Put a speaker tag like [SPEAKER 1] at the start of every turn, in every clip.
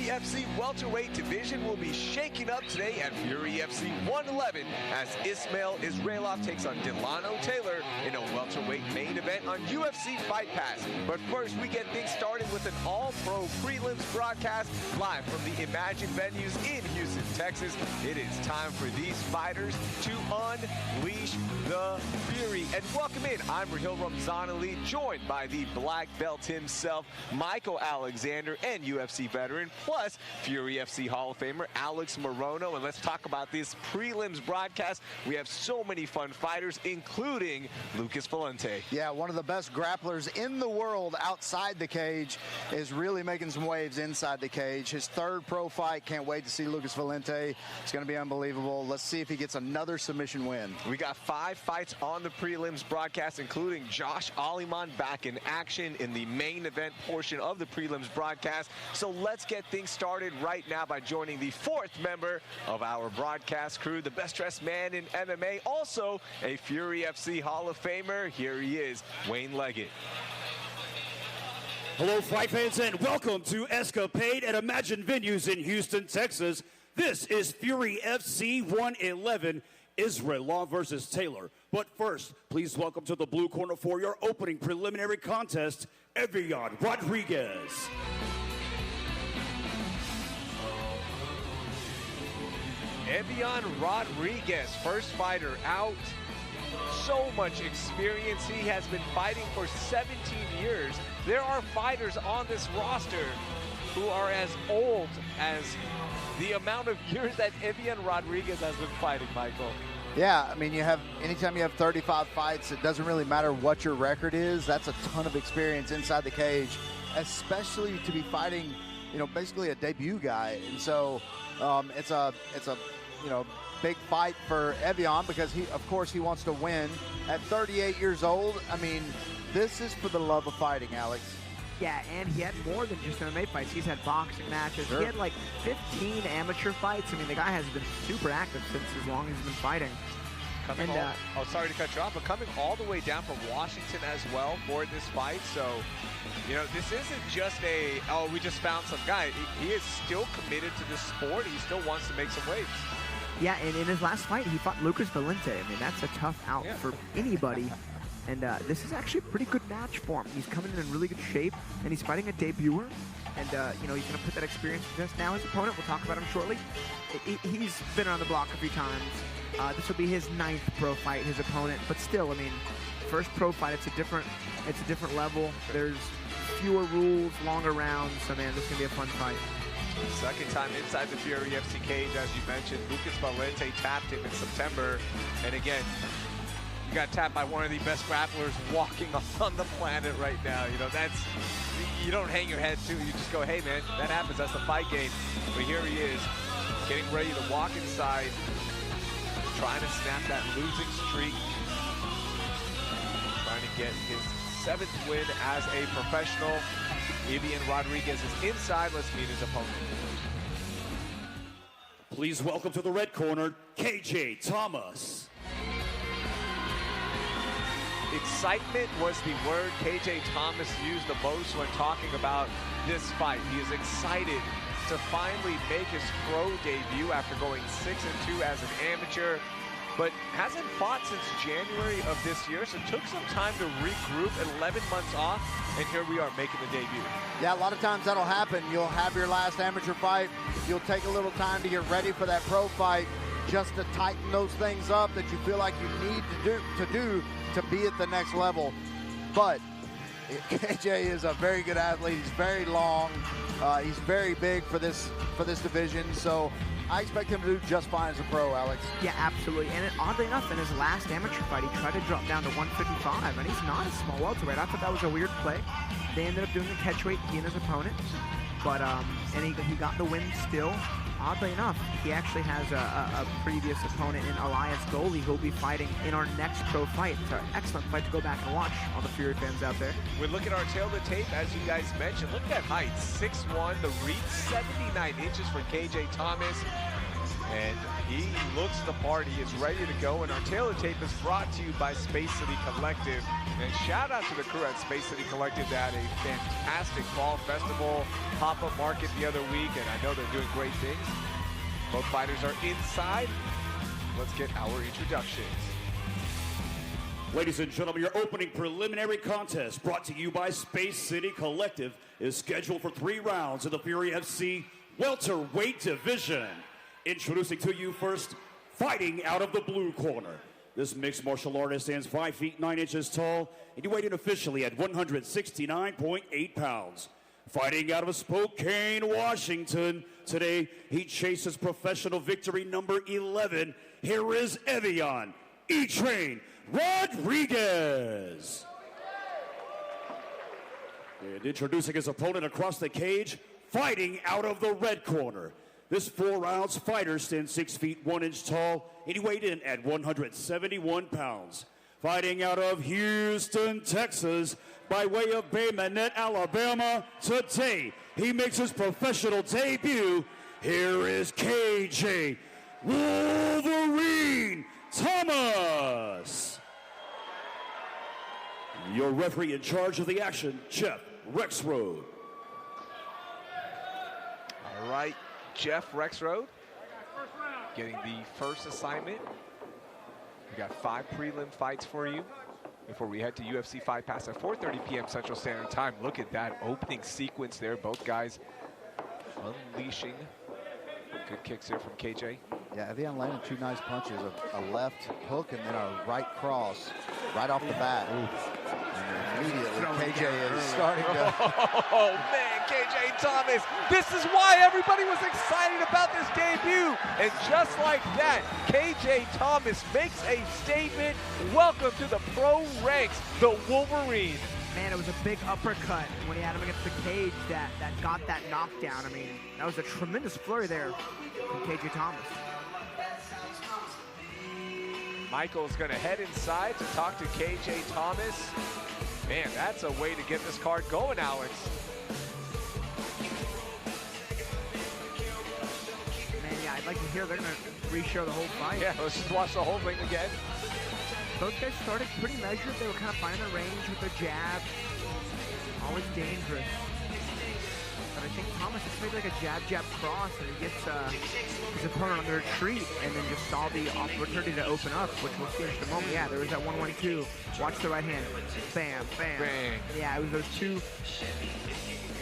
[SPEAKER 1] Fury FC welterweight division will be shaking up today at Fury FC 111 as Ismail Israilov takes on Delano Taylor in a welterweight main event on UFC Fight Pass. But first, we get things started with an all-pro prelims broadcast live from the Imagine venues in Houston, Texas. It is time for these fighters to unleash the Fury. And welcome in, I'm Rahil Ramzanali, joined by the black belt himself, Michael Alexander, and UFC veteran, plus Fury FC Hall of Famer Alex Morono. And let's talk about this prelims broadcast. We have so many fun fighters, including Lucas Valente.
[SPEAKER 2] Yeah, one of the best grapplers in the world outside the cage is really making some waves inside the cage. His third pro fight. Can't wait to see Lucas Valente. It's going to be unbelievable. Let's see if he gets another submission win.
[SPEAKER 1] We got 5 fights on the prelims broadcast, including Josh Alimon back in action in the main event portion of the prelims broadcast. So let's get things started right now by joining the 4th member of our broadcast crew, the best dressed man in MMA, also a Fury FC Hall of Famer. Here he is, Wayne Leggett.
[SPEAKER 3] Hello, fight fans, and welcome to Escapade at Imagine Venues in Houston, Texas. This is Fury FC 111, Israilov versus Taylor. But first, please welcome to the blue corner for your opening preliminary contest, Evian Rodriguez.
[SPEAKER 1] Evian Rodriguez, first fighter out. So much experience. He has been fighting for 17 years. There are fighters on this roster who are as old as the amount of years that Evian Rodriguez has been fighting, Michael.
[SPEAKER 2] Yeah, I mean, anytime you have 35 fights, it doesn't really matter what your record is. That's a ton of experience inside the cage, especially to be fighting, basically a debut guy. And so it's a big fight for Evian because of course he wants to win at 38 years old. I mean, this is for the love of fighting, Alex.
[SPEAKER 4] Yeah, and he had more than just MMA fights. He's had boxing matches.
[SPEAKER 2] Sure.
[SPEAKER 4] He had like 15 amateur fights. I mean, the guy has been super active since as long as he's been fighting.
[SPEAKER 1] Sorry to cut you off, but coming all the way down from Washington as well for this fight. So, this isn't just we just found some guy. He is still committed to this sport. He still wants to make some waves.
[SPEAKER 4] Yeah, and in his last fight, he fought Lucas Valente. I mean, that's a tough out for anybody. And this is actually a pretty good match for him. He's coming in really good shape, and he's fighting a debuter. And, he's going to put that experience to test. Now his opponent, we'll talk about him shortly, he's been around the block a few times. This will be his 9th pro fight, his opponent. But still, I mean, first pro fight, it's a different level. There's fewer rules, longer rounds. So, man, this is going to be a fun fight.
[SPEAKER 1] Second time inside the Fury FC cage, as you mentioned. Lucas Valente tapped him in September. And again, you got tapped by one of the best grapplers walking on the planet right now. You don't hang your head too. You just go, hey man, that happens. That's the fight game. But here he is, getting ready to walk inside, trying to snap that losing streak, trying to get his 7th win as a professional. Evian Rodriguez is inside. Let's meet his opponent.
[SPEAKER 3] Please welcome to the red corner, KJ Thomas.
[SPEAKER 1] Excitement was the word KJ Thomas used the most when talking about this fight. He is excited to finally make his pro debut after going 6-2 as an amateur, but hasn't fought since January of this year, so took some time to regroup, 11 months off, and here we are making the debut.
[SPEAKER 2] Yeah, a lot of times that'll happen. You'll have your last amateur fight. You'll take a little time to get ready for that pro fight, just to tighten those things up that you feel like you need to do to be at the next level. But KJ is a very good athlete. He's very long. He's very big for this division. So I expect him to do just fine as a pro, Alex.
[SPEAKER 4] Yeah, absolutely. And oddly enough, in his last amateur fight, he tried to drop down to 155, and he's not a small welterweight. I thought that was a weird play. They ended up doing a catchweight, he and his opponent. But and he got the win still. Oddly enough, he actually has a previous opponent in Goley who'll be fighting in our next pro fight. It's an excellent fight to go back and watch, all the Fury fans out there.
[SPEAKER 1] We look at our tail of the tape, as you guys mentioned. Look at that height, 6'1", the reach, 79 inches for KJ Thomas. And he looks the part. He is ready to go. And our Taylor tape is brought to you by Space City Collective. And shout out to the crew at Space City Collective that had a fantastic fall festival pop-up market the other week. And I know they're doing great things. Both fighters are inside. Let's get our introductions.
[SPEAKER 3] Ladies and gentlemen, your opening preliminary contest brought to you by Space City Collective is scheduled for 3 rounds in the Fury FC welterweight division. Introducing to you first, fighting out of the blue corner. This mixed martial artist stands 5 feet 9 inches tall, and he weighed in officially at 169.8 pounds. Fighting out of Spokane, Washington, today he chases professional victory number 11. Here is Evian E-Train Rodriguez. And introducing his opponent across the cage, fighting out of the red corner. This 4-ounce fighter stands 6 feet 1 inch tall, and he weighed in at 171 pounds. Fighting out of Houston, Texas, by way of Bay Minette, Alabama, today he makes his professional debut. Here is KJ Wolverine Thomas. Your referee in charge of the action, Jeff Rexroad.
[SPEAKER 1] All right, Jeff Rexroad getting the first assignment. We got 5 prelim fights for you before we head to UFC Fight Pass at 4:30 p.m. Central Standard Time. Look at that opening sequence there. Both guys unleashing. Good kicks here from KJ.
[SPEAKER 2] Yeah, Evian landed 2 nice punches, a left hook and then a right cross right off the bat. And immediately KJ is starting to...
[SPEAKER 1] Oh, man, KJ Thomas. This is why everybody was excited about this debut. And just like that, KJ Thomas makes a statement. Welcome to the pro ranks, the Wolverine.
[SPEAKER 4] Man, it was a big uppercut when he had him against the cage that got that knockdown. I mean, that was a tremendous flurry there from KJ Thomas.
[SPEAKER 1] Michael's going to head inside to talk to KJ Thomas. Man, that's a way to get this card going, Alex.
[SPEAKER 4] Man, yeah, I'd like to hear they're going to re-show the whole fight.
[SPEAKER 1] Yeah, let's just watch the whole thing again.
[SPEAKER 4] Both guys started pretty measured. They were kind of finding their range with their jab. Always dangerous. But I think Thomas just made like a jab cross, and he gets his opponent on the retreat, and then just saw the opportunity to open up, which we'll see in just a moment. Yeah, there was that 1-1-2. Watch the right hand. Bam, bam.
[SPEAKER 1] Bang.
[SPEAKER 4] Yeah, it was those 2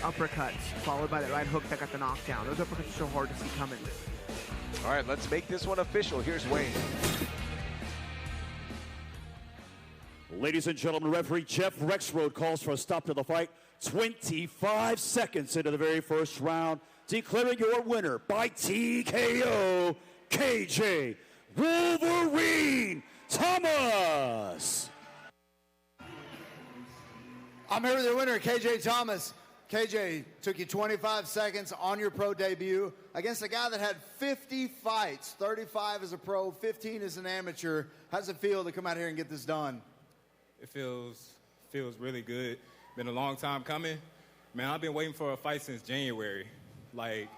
[SPEAKER 4] uppercuts followed by that right hook that got the knockdown. Those uppercuts are so hard to see coming.
[SPEAKER 1] All right, let's make this one official. Here's Wayne.
[SPEAKER 3] Ladies and gentlemen, referee Jeff Rexroad calls for a stop to the fight. 25 seconds into the very first round, declaring your winner by TKO, KJ Wolverine Thomas.
[SPEAKER 2] I'm here with your winner, KJ Thomas. KJ, took you 25 seconds on your pro debut against a guy that had 50 fights, 35 as a pro, 15 as an amateur. How does it feel to come out here and get this done?
[SPEAKER 5] It feels really good. Been a long time coming. Man, I've been waiting for a fight since January. Like,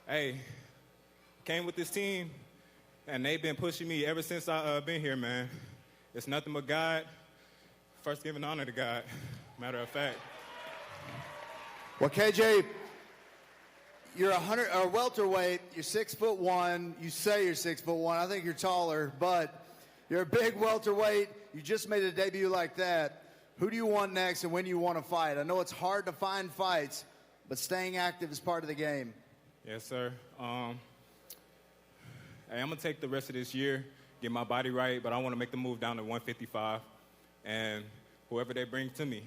[SPEAKER 5] hey, came with this team, and they've been pushing me ever since I've been here, man. It's nothing but God. First giving honor to God, matter of fact.
[SPEAKER 2] Well, KJ, you're a welterweight. You're 6'1". You say you're 6'1". I think you're taller, but you're a big welterweight. You just made a debut like that. Who do you want next and when do you want to fight? I know it's hard to find fights, but staying active is part of the game.
[SPEAKER 5] Yes, sir. Hey, I'm going to take the rest of this year, get my body right, but I want to make the move down to 155. And whoever they bring to me,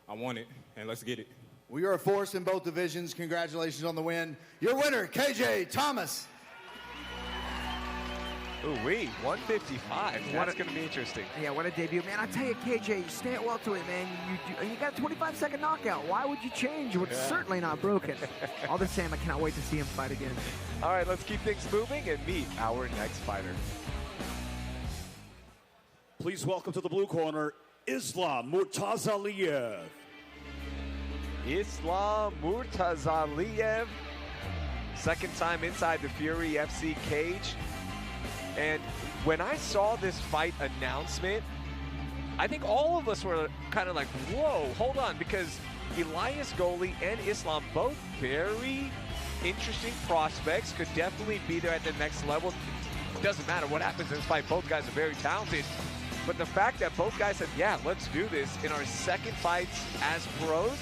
[SPEAKER 5] I want it, and let's get it.
[SPEAKER 2] Well, you're a force in both divisions. Congratulations on the win. Your winner, KJ Thomas.
[SPEAKER 1] Ooh-wee, 155. That's going to be interesting.
[SPEAKER 4] Yeah, what a debut. Man, I tell you, KJ, you stay at welterweight, man. You got a 25-second knockout. Why would you change? It's certainly not broken. All the same, I cannot wait to see him fight again.
[SPEAKER 1] All right, let's keep things moving and meet our next fighter.
[SPEAKER 3] Please welcome to the blue corner, Islam Mortazaliev.
[SPEAKER 1] Islam Mortazaliev, second time inside the Fury FC cage. And when I saw this fight announcement, I think all of us were kind of like, whoa, hold on, because Elias Goley and Islam, both very interesting prospects, could definitely be there at the next level. It doesn't matter what happens in this fight. Both guys are very talented. But the fact that both guys said, yeah, let's do this in our second fights as pros,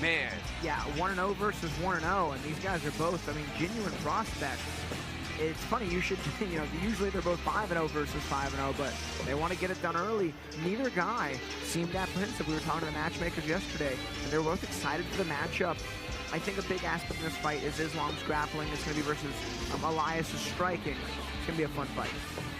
[SPEAKER 1] man.
[SPEAKER 4] Yeah, 1-0 versus 1-0, and these guys are both, I mean, genuine prospects. It's funny, you should, you know, usually they're both 5-0 versus 5-0, but they want to get it done early. Neither guy seemed apprehensive. We were talking to the matchmakers yesterday, and they were both excited for the matchup. I think a big aspect of this fight is Islam's grappling. It's going to be versus Elias' striking. It's going to be a fun fight.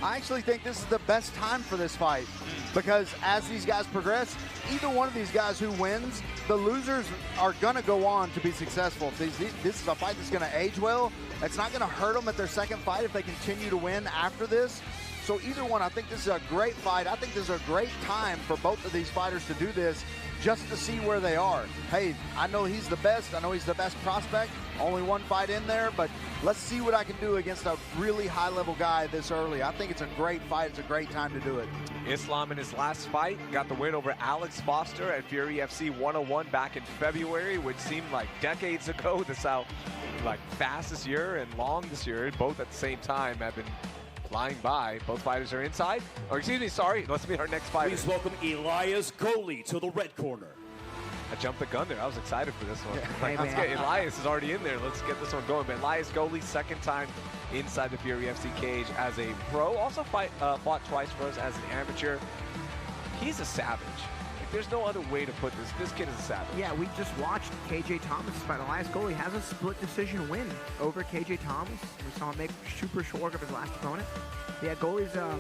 [SPEAKER 2] I actually think this is the best time for this fight because as these guys progress, either one of these guys who wins, the losers are going to go on to be successful. This is a fight that's going to age well. It's not going to hurt them at their second fight if they continue to win after this. So either one, I think this is a great fight. I think this is a great time for both of these fighters to do this just to see where they are. Hey, I know he's the best. I know he's the best prospect. Only one fight in there, but let's see what I can do against a really high-level guy this early. I think it's a great fight. It's a great time to do it.
[SPEAKER 1] Islam in his last fight got the win over Alex Foster at Fury FC 101 back in February, which seemed like decades ago. That's how like fast this year and long this year, both at the same time, have been flying by. Both fighters are inside. Or excuse me, sorry. Let's meet our next fighter.
[SPEAKER 3] Please welcome Elias Goley to the red corner.
[SPEAKER 1] I jumped the gun there. I was excited for this one.
[SPEAKER 4] Hey,
[SPEAKER 1] let's get Elias is already in there. Let's get this one going. But Elias Goley, second time inside the Fury FC cage as a pro. Also fought twice for us as an amateur. He's a savage. Like, there's no other way to put this. This kid is a savage.
[SPEAKER 4] Yeah, we just watched KJ Thomas fight. Elias Goley has a split decision win over KJ Thomas. We saw him make super short work of his last opponent. Yeah, Goley's a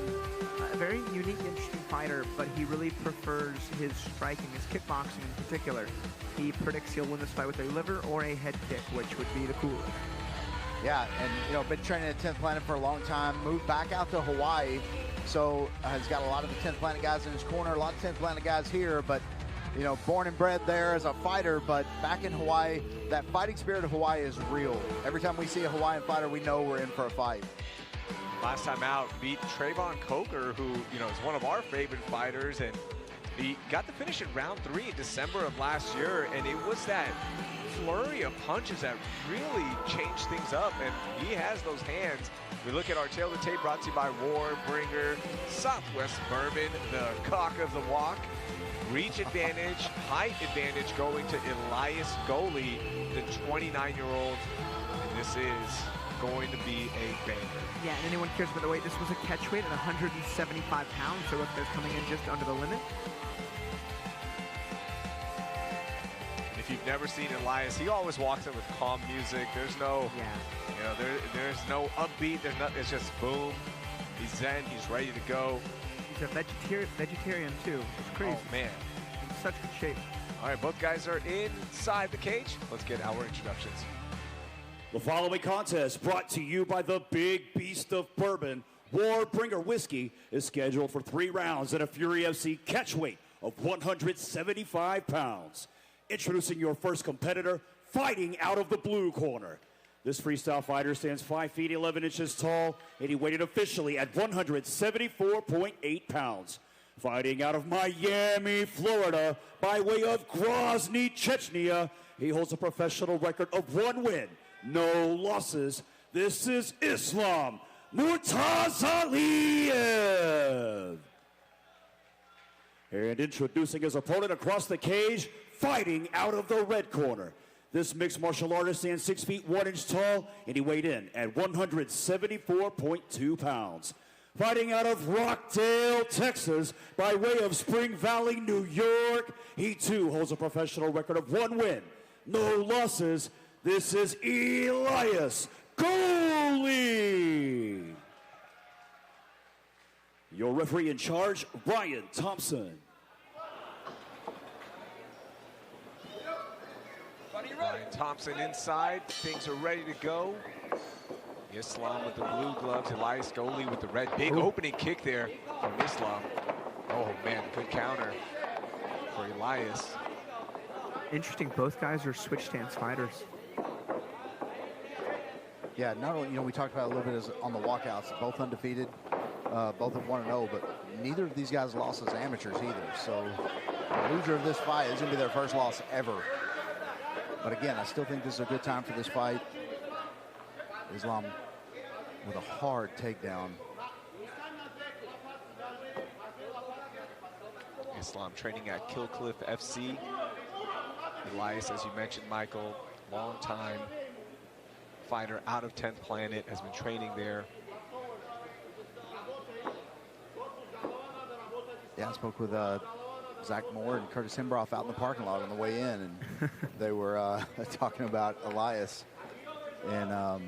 [SPEAKER 4] very unique, interesting fighter, but he really prefers his striking, his kickboxing in particular. He predicts he'll win this fight with a liver or a head kick, which would be the coolest.
[SPEAKER 2] Yeah, and you know, been training at 10th Planet for a long time, moved back out to Hawaii, so he's got a lot of the 10th Planet guys in his corner, a lot of 10th Planet guys here, but you know, born and bred there as a fighter, but back in Hawaii, that fighting spirit of Hawaii is real. Every time we see a Hawaiian fighter, we know we're in for a fight.
[SPEAKER 1] Last time out, beat Trayvon Coker, who, you know, is one of our favorite fighters, and he got the finish in round 3 in December of last year, and it was that flurry of punches that really changed things up, and he has those hands. We look at our tail of the tape brought to you by Warbringer, Southwest Bourbon, the cock of the walk. Reach advantage, height advantage going to Elias Goley, the 29-year-old, and this is going to be a banger.
[SPEAKER 4] Yeah, and anyone cares about the weight, this was a catch weight at 175 pounds, so if there's coming in just under the limit.
[SPEAKER 1] If you've never seen Elias, he always walks in with calm music. There's no, you know, there's no upbeat. There's not. It's just boom. He's zen. He's ready to go.
[SPEAKER 4] He's a vegetarian too. It's crazy.
[SPEAKER 1] Oh man,
[SPEAKER 4] in such good shape.
[SPEAKER 1] All right, both guys are inside the cage. Let's get our introductions.
[SPEAKER 3] The following contest, brought to you by the Big Beast of Bourbon, Warbringer Whiskey, is scheduled for 3 rounds at a Fury FC catchweight of 175 pounds. Introducing your first competitor, fighting out of the blue corner. This freestyle fighter stands 5 feet 11 inches tall, and he weighed officially at 174.8 pounds. Fighting out of Miami, Florida, by way of Grozny, Chechnya, he holds a professional record of 1 win, no losses. This is Islam Mortazaliev. And introducing his opponent across the cage, fighting out of the red corner. This mixed martial artist stands 6 feet 1 inch tall, and he weighed in at 174.2 pounds. Fighting out of Rockdale, Texas, by way of Spring Valley, New York, he too holds a professional record of 1 win, no losses. This is Elias Goley. Your referee in charge, Ryan Thompson.
[SPEAKER 1] Ryan Thompson inside. Things are ready to go. Islam with the blue gloves. Elias Goley with the red. Big opening kick there from Islam. Oh, man, good counter for Elias.
[SPEAKER 4] Interesting, both guys are switch stance fighters.
[SPEAKER 2] Yeah, not only, we talked about it a little bit on the walkouts, both undefeated, both at 1-0, but neither of these guys lost as amateurs either. So the loser of this fight is going to be their first loss ever. But again, I still think this is a good time for this fight. Islam with a hard takedown.
[SPEAKER 1] Islam training at Killcliff FC. Elias, as you mentioned, Michael, long time fighter out of 10th Planet, has been training there.
[SPEAKER 2] Yeah, I spoke with Zach Moore and Curtis Hembroff out in the parking lot on the way in, and they were talking about Elias. And yeah,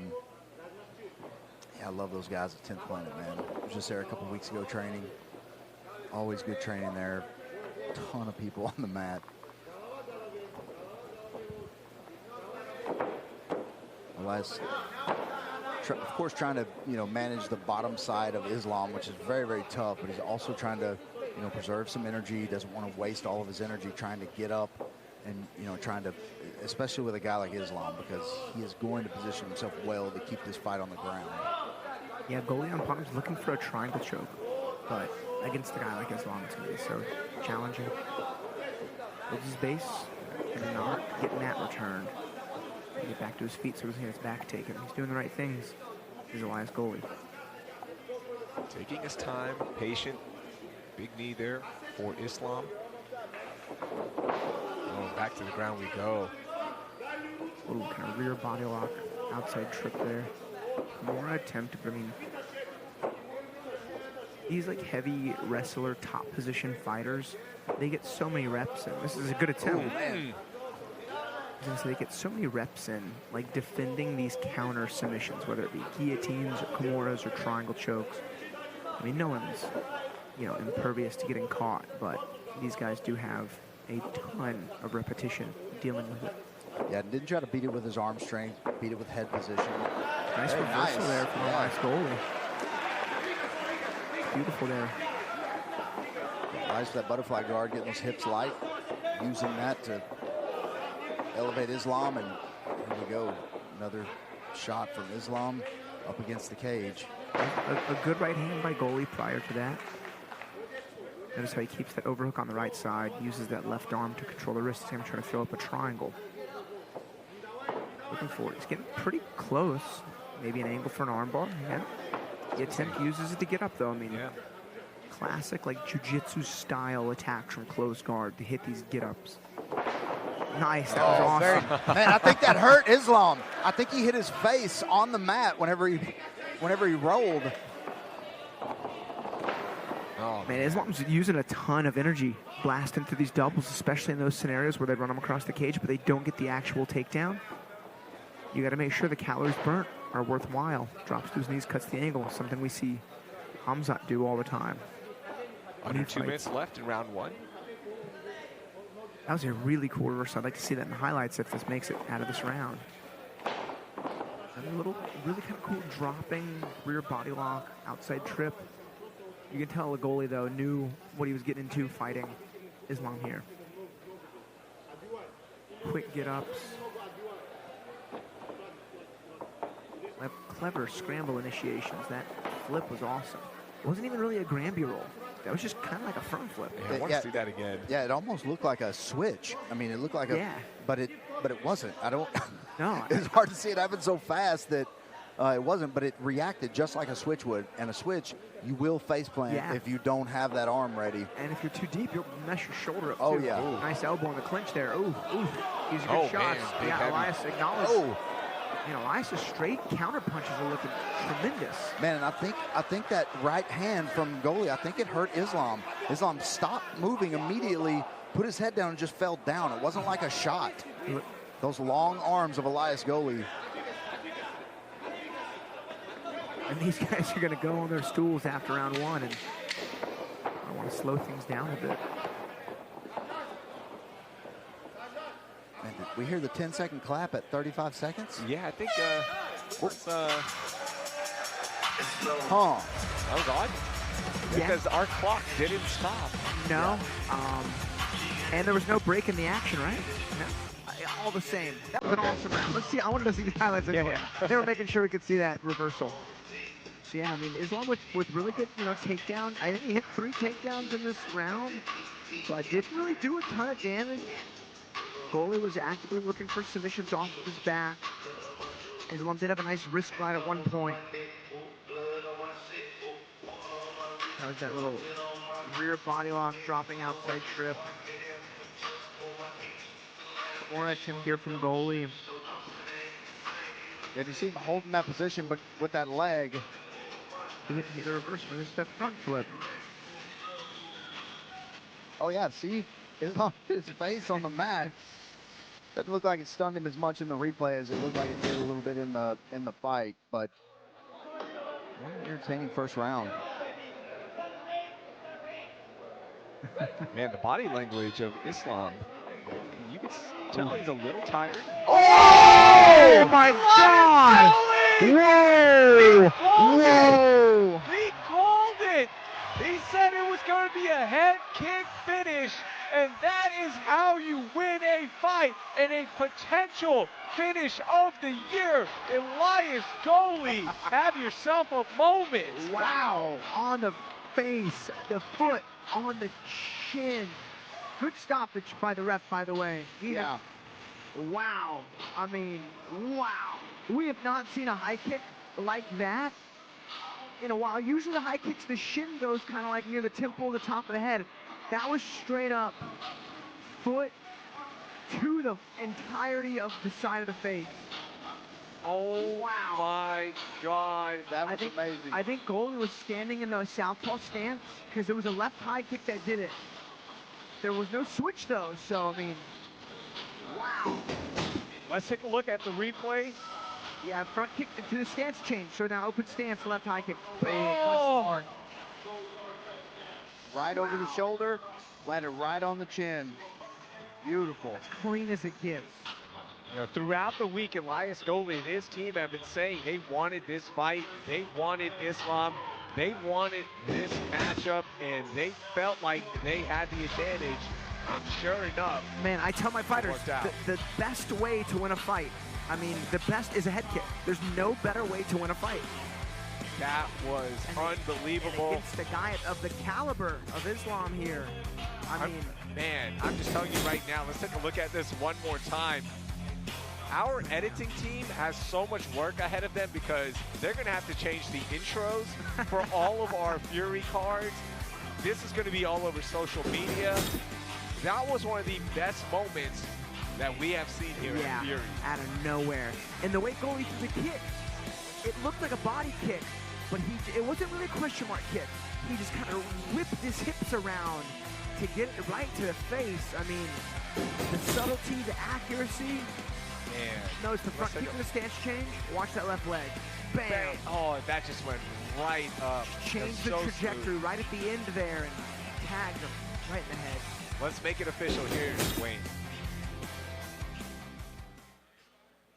[SPEAKER 2] I love those guys at 10th Planet, man. I was just there a couple weeks ago training. Always good training there. Ton of people on the mat. Elias, of course, trying to manage the bottom side of Islam, which is very, very tough. But he's also trying to preserve some energy. He doesn't want to waste all of his energy trying to get up and trying to, especially with a guy like Islam, because he is going to position himself well to keep this fight on the ground.
[SPEAKER 4] Yeah, Goley on bottom's looking for a triangle choke, but against a guy like Islam, it's going to be so challenging. Holds his base and not getting that return. Get back to his feet so he doesn't get his back taken. He's doing the right things. Here's Elias Goley.
[SPEAKER 1] Taking his time, patient. Big knee there for Islam. Oh, back to the ground we go.
[SPEAKER 4] Ooh, kind of rear body lock, outside trip there. More attempt, but I mean, these like heavy wrestler, top position fighters, they get so many reps in. This is a good attempt.
[SPEAKER 1] Ooh, man.
[SPEAKER 4] So they get so many reps in, like defending these counter submissions, whether it be guillotines or kimuras or triangle chokes. I mean, no one's, impervious to getting caught, but these guys do have a ton of repetition dealing with it.
[SPEAKER 2] Yeah, didn't try to beat it with his arm strength, beat it with head position.
[SPEAKER 4] Nice reversal there from Elias Goley. Beautiful there.
[SPEAKER 2] Nice for that butterfly guard, getting those hips light, using that to elevate Islam, and here we go. Another shot from Islam up against the cage.
[SPEAKER 4] A good right hand by Goley prior to that. Notice how he keeps that overhook on the right side, uses that left arm to control the wrist. Him trying to throw up a triangle. Looking for it. He's getting pretty close. Maybe an angle for an armbar. Yeah. The attempt uses it to get up, though. I mean, classic like jiu-jitsu style attacks from close guard to hit these get-ups. Nice, that was awesome.
[SPEAKER 2] Man, I think that hurt Islam. I think he hit his face on the mat whenever he rolled.
[SPEAKER 1] Oh,
[SPEAKER 4] man, Islam's using a ton of energy blasting through these doubles, especially in those scenarios where they run them across the cage, but they don't get the actual takedown. You got to make sure the calories burnt are worthwhile. Drops to his knees, cuts the angle, something we see Hamzat do all the time.
[SPEAKER 1] Under 2 minutes left in round one.
[SPEAKER 4] That was a really cool reversal. I'd like to see that in the highlights if this makes it out of this round. And a little, really kind of cool dropping rear body lock, outside trip. You can tell Goley, though, knew what he was getting into fighting Islam here. Quick get-ups. Clever scramble initiations. That flip was awesome. It wasn't even really a Granby roll. That was just kind of like a front flip.
[SPEAKER 1] Yeah, I want to see that again.
[SPEAKER 2] Yeah, it almost looked like a switch. I mean, it looked like but it wasn't. I don't.
[SPEAKER 4] No,
[SPEAKER 2] it's hard to see it happen so fast that it wasn't. But it reacted just like a switch would. And a switch, you will face plant if you don't have that arm ready.
[SPEAKER 4] And if you're too deep, you'll mess your shoulder up.
[SPEAKER 2] Oh
[SPEAKER 4] too.
[SPEAKER 2] yeah.
[SPEAKER 4] Ooh. Nice elbow in the clinch there. Ooh. These are good shots.
[SPEAKER 1] Man,
[SPEAKER 4] yeah, Elias acknowledged.
[SPEAKER 2] Oh.
[SPEAKER 4] Elias' straight counter punches are looking tremendous.
[SPEAKER 2] Man, and I think that right hand from Goley, I think it hurt Islam. Islam stopped moving immediately, put his head down, and just fell down. It wasn't like a shot. Those long arms of Elias Goley.
[SPEAKER 4] And these guys are going to go on their stools after round one, and I want to slow things down a bit.
[SPEAKER 2] Man, did we hear the 10-second clap at 35 seconds?
[SPEAKER 1] Yeah, I think
[SPEAKER 2] That was
[SPEAKER 1] odd. Because our clock didn't stop.
[SPEAKER 4] No. And there was no break in the action, right? No. all the same. That was an awesome round. Let's see. I wanted to see the highlights. Anyway. They were making sure we could see that reversal. So yeah, I mean, Islam with really good, takedown. I think he hit 3 takedowns in this round, so I didn't really do a ton of damage. Goley was actively looking for submissions off of his back. Islam did have a nice wrist guard at one point. That was that little rear body lock, dropping outside trip. More attempt here from Goley.
[SPEAKER 2] Yeah, you see him holding that position, but with that leg.
[SPEAKER 4] He hit the reverse with his front flip.
[SPEAKER 2] Oh yeah, see? His face on the mat. Doesn't look like it stunned him as much in the replay as it looked like it did a little bit in the fight, but entertaining first round.
[SPEAKER 1] Man, the body language of Islam, you can tell he's a little tired.
[SPEAKER 4] Oh my God! Whoa! Whoa!
[SPEAKER 1] He called it! He said it was going to be a head kick finish, and that is how you win a fight and a potential finish of the year. Elias Goley, have yourself a moment.
[SPEAKER 4] Wow! On the face, the foot on the chin. Good stoppage by the ref, by the way.
[SPEAKER 2] Yeah.
[SPEAKER 4] Wow. I mean, wow. We have not seen a high kick like that in a while. Usually the high kicks, the shin goes kind of like near the temple, the top of the head. That was straight up foot to the entirety of the side of the face.
[SPEAKER 1] Oh wow. My God.
[SPEAKER 2] That was amazing.
[SPEAKER 4] I think Goley was standing in the southpaw stance because it was a left high kick that did it. There was no switch though, so I mean, wow.
[SPEAKER 1] Let's take a look at the replay.
[SPEAKER 4] Yeah, front kick to the stance change. So now open stance, left high kick.
[SPEAKER 1] Oh.
[SPEAKER 2] Right over the shoulder, landed right on the chin. Beautiful.
[SPEAKER 4] Clean as it gets.
[SPEAKER 1] Throughout the week, Elias Goley and his team have been saying they wanted this fight, they wanted Islam, they wanted this matchup, and they felt like they had the advantage. And sure enough,
[SPEAKER 4] man, I tell my fighters, the best way to win a fight, I mean, the best is a head kick. There's no better way to win a fight.
[SPEAKER 1] That was unbelievable.
[SPEAKER 4] And against the guy of the caliber of Islam here. I mean,
[SPEAKER 1] man, I'm just telling you right now, let's take a look at this one more time. Our editing team has so much work ahead of them because they're going to have to change the intros for all of our Fury cards. This is going to be all over social media. That was one of the best moments that we have seen here at Fury.
[SPEAKER 4] Out of nowhere. And the way Goley threw the kick, it looked like a body kick, but it wasn't really a question mark kick. He just kind of whipped his hips around to get it right to the face. I mean, the subtlety, the accuracy.
[SPEAKER 1] Man.
[SPEAKER 4] Notice the front kick in the stance change. Watch that left leg. Bam.
[SPEAKER 1] Bam. Oh, that just went right up.
[SPEAKER 4] Changed the trajectory right at the end there and tagged him right in the head.
[SPEAKER 1] Let's make it official here, Wayne.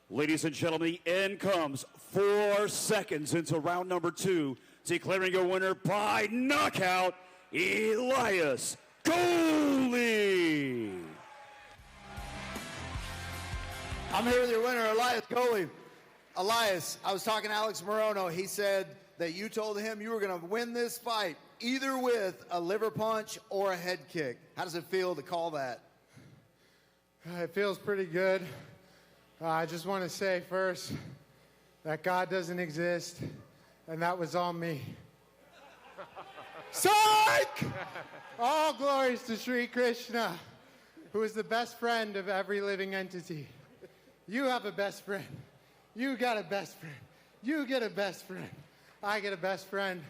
[SPEAKER 3] Ladies and gentlemen, the end comes 4 seconds into round number 2. Declaring your winner by knockout, Elias Goley.
[SPEAKER 2] I'm here with your winner, Elias Goley. Elias, I was talking to Alex Morono. He said that you told him you were going to win this fight either with a liver punch or a head kick. How does it feel to call that?
[SPEAKER 6] It feels pretty good. I just want to say first that God doesn't exist, and that was all me. Psych! All glories to Sri Krishna, who is the best friend of every living entity. You have a best friend. You got a best friend. You get a best friend. I get a best friend.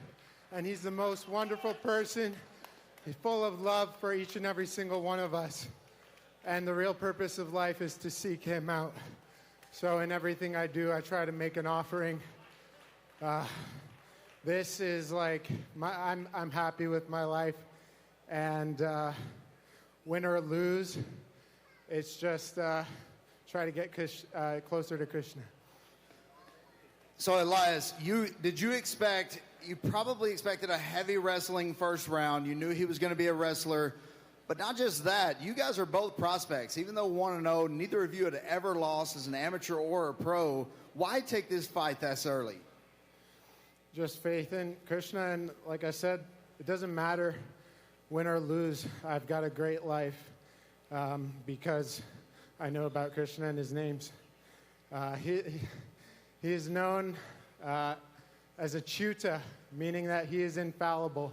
[SPEAKER 6] And he's the most wonderful person. He's full of love for each and every single one of us. And the real purpose of life is to seek him out. So in everything I do, I try to make an offering. This is like, I'm happy with my life. And win or lose, it's just try to get closer to Krishna.
[SPEAKER 2] So Elias, you probably expected a heavy wrestling first round. You knew he was going to be a wrestler.
[SPEAKER 7] But not just that, you guys are both prospects. Even though 1-0, neither of you had ever lost as an amateur or a pro. Why take this fight this early?
[SPEAKER 6] Just faith in Krishna, and like I said, it doesn't matter win or lose. I've got a great life because I know about Krishna and his names. He is known as a chuta, meaning that he is infallible.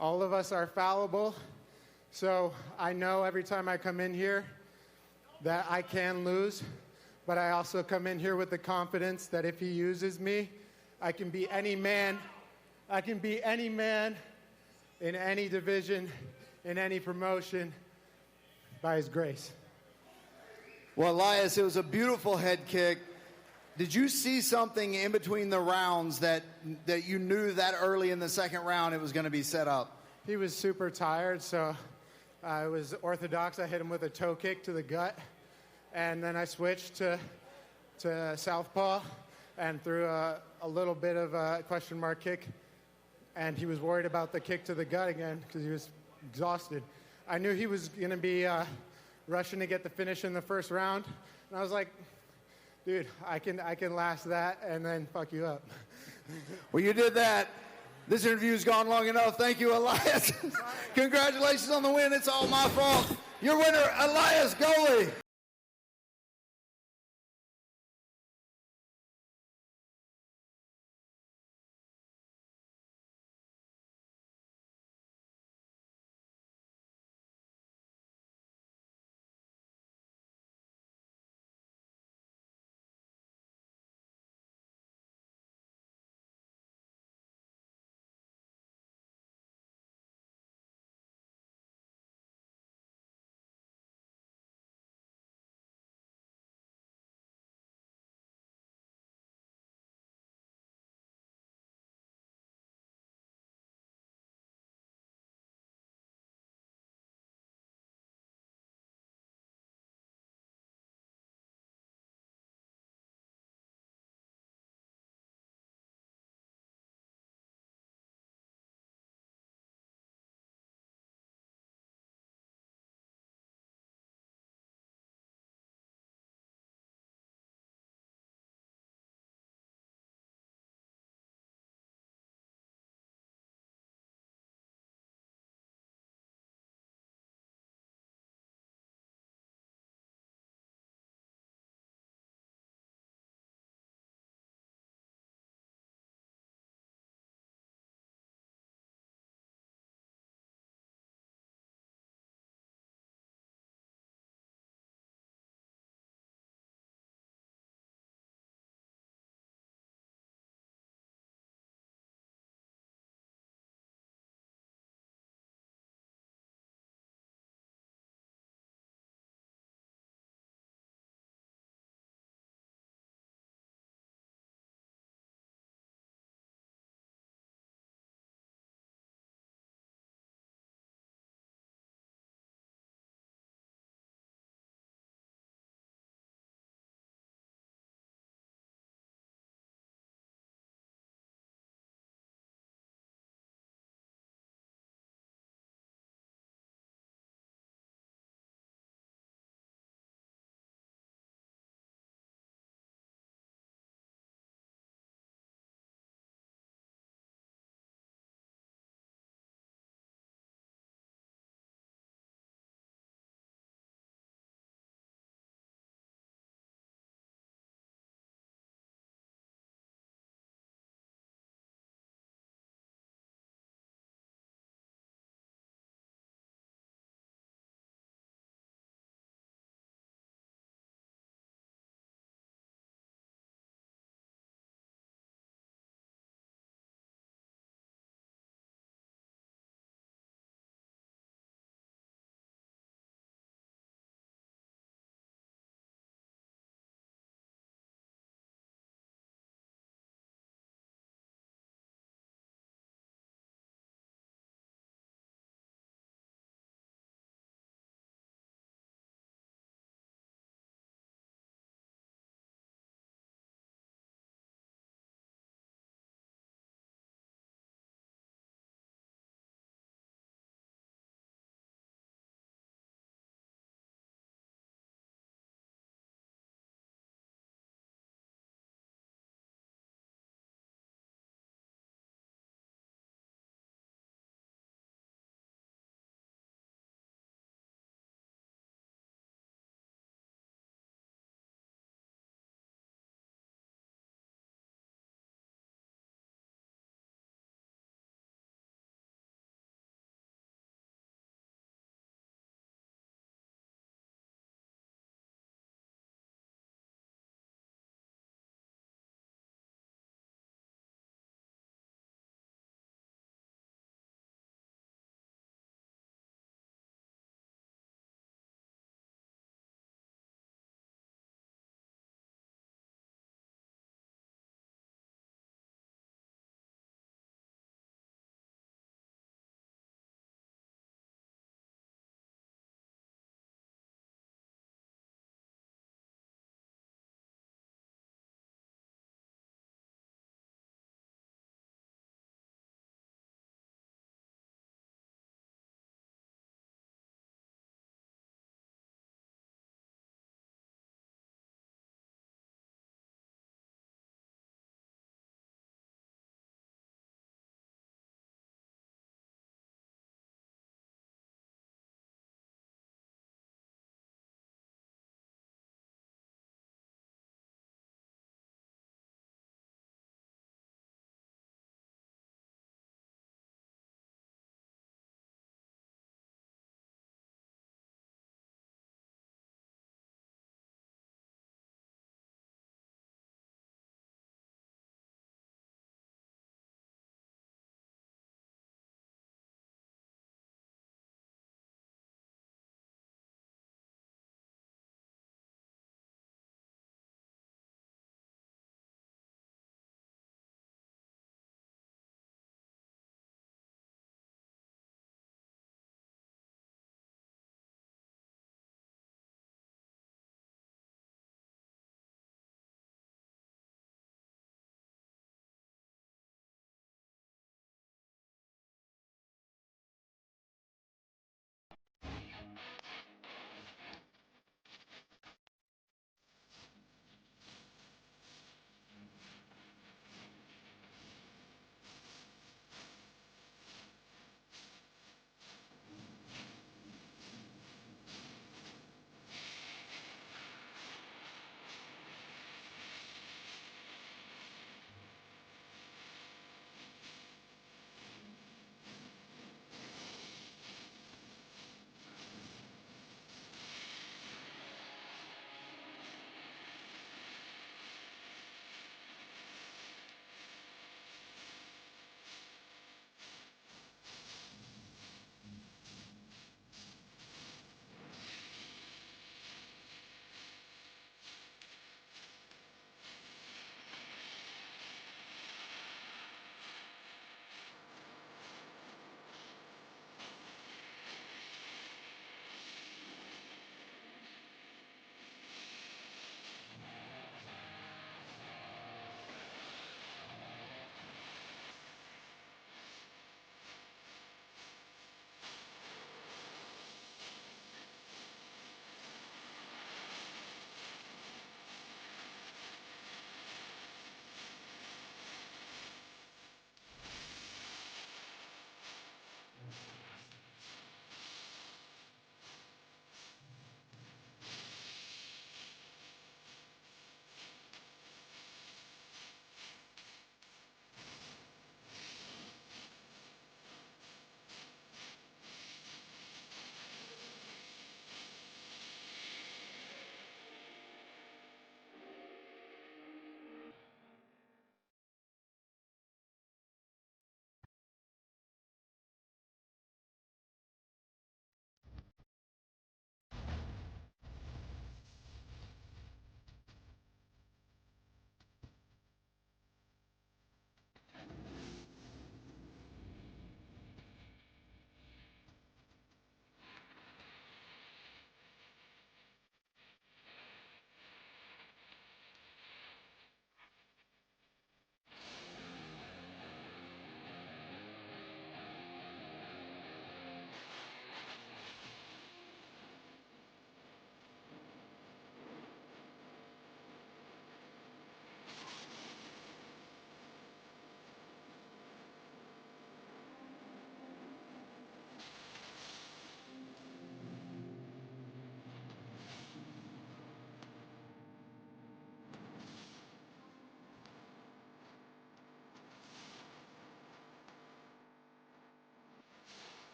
[SPEAKER 6] All of us are fallible, so I know every time I come in here that I can lose, but I also come in here with the confidence that if he uses me, I can be any man. I can be any man in any division, in any promotion, by his grace.
[SPEAKER 7] Well, Elias, it was a beautiful head kick. Did you see something in between the rounds that you knew that early in the second round it was going to be set up?
[SPEAKER 6] He was super tired, so I was orthodox. I hit him with a toe kick to the gut, and then I switched to southpaw and threw a little bit of a question mark kick, and he was worried about the kick to the gut again because he was exhausted. I knew he was going to be rushing to get the finish in the first round, and I was like, dude, I can last that and then fuck you up.
[SPEAKER 7] Well, you did that. This interview's gone long enough. Thank you, Elias. Congratulations on the win. It's all my fault. Your winner, Elias Goley.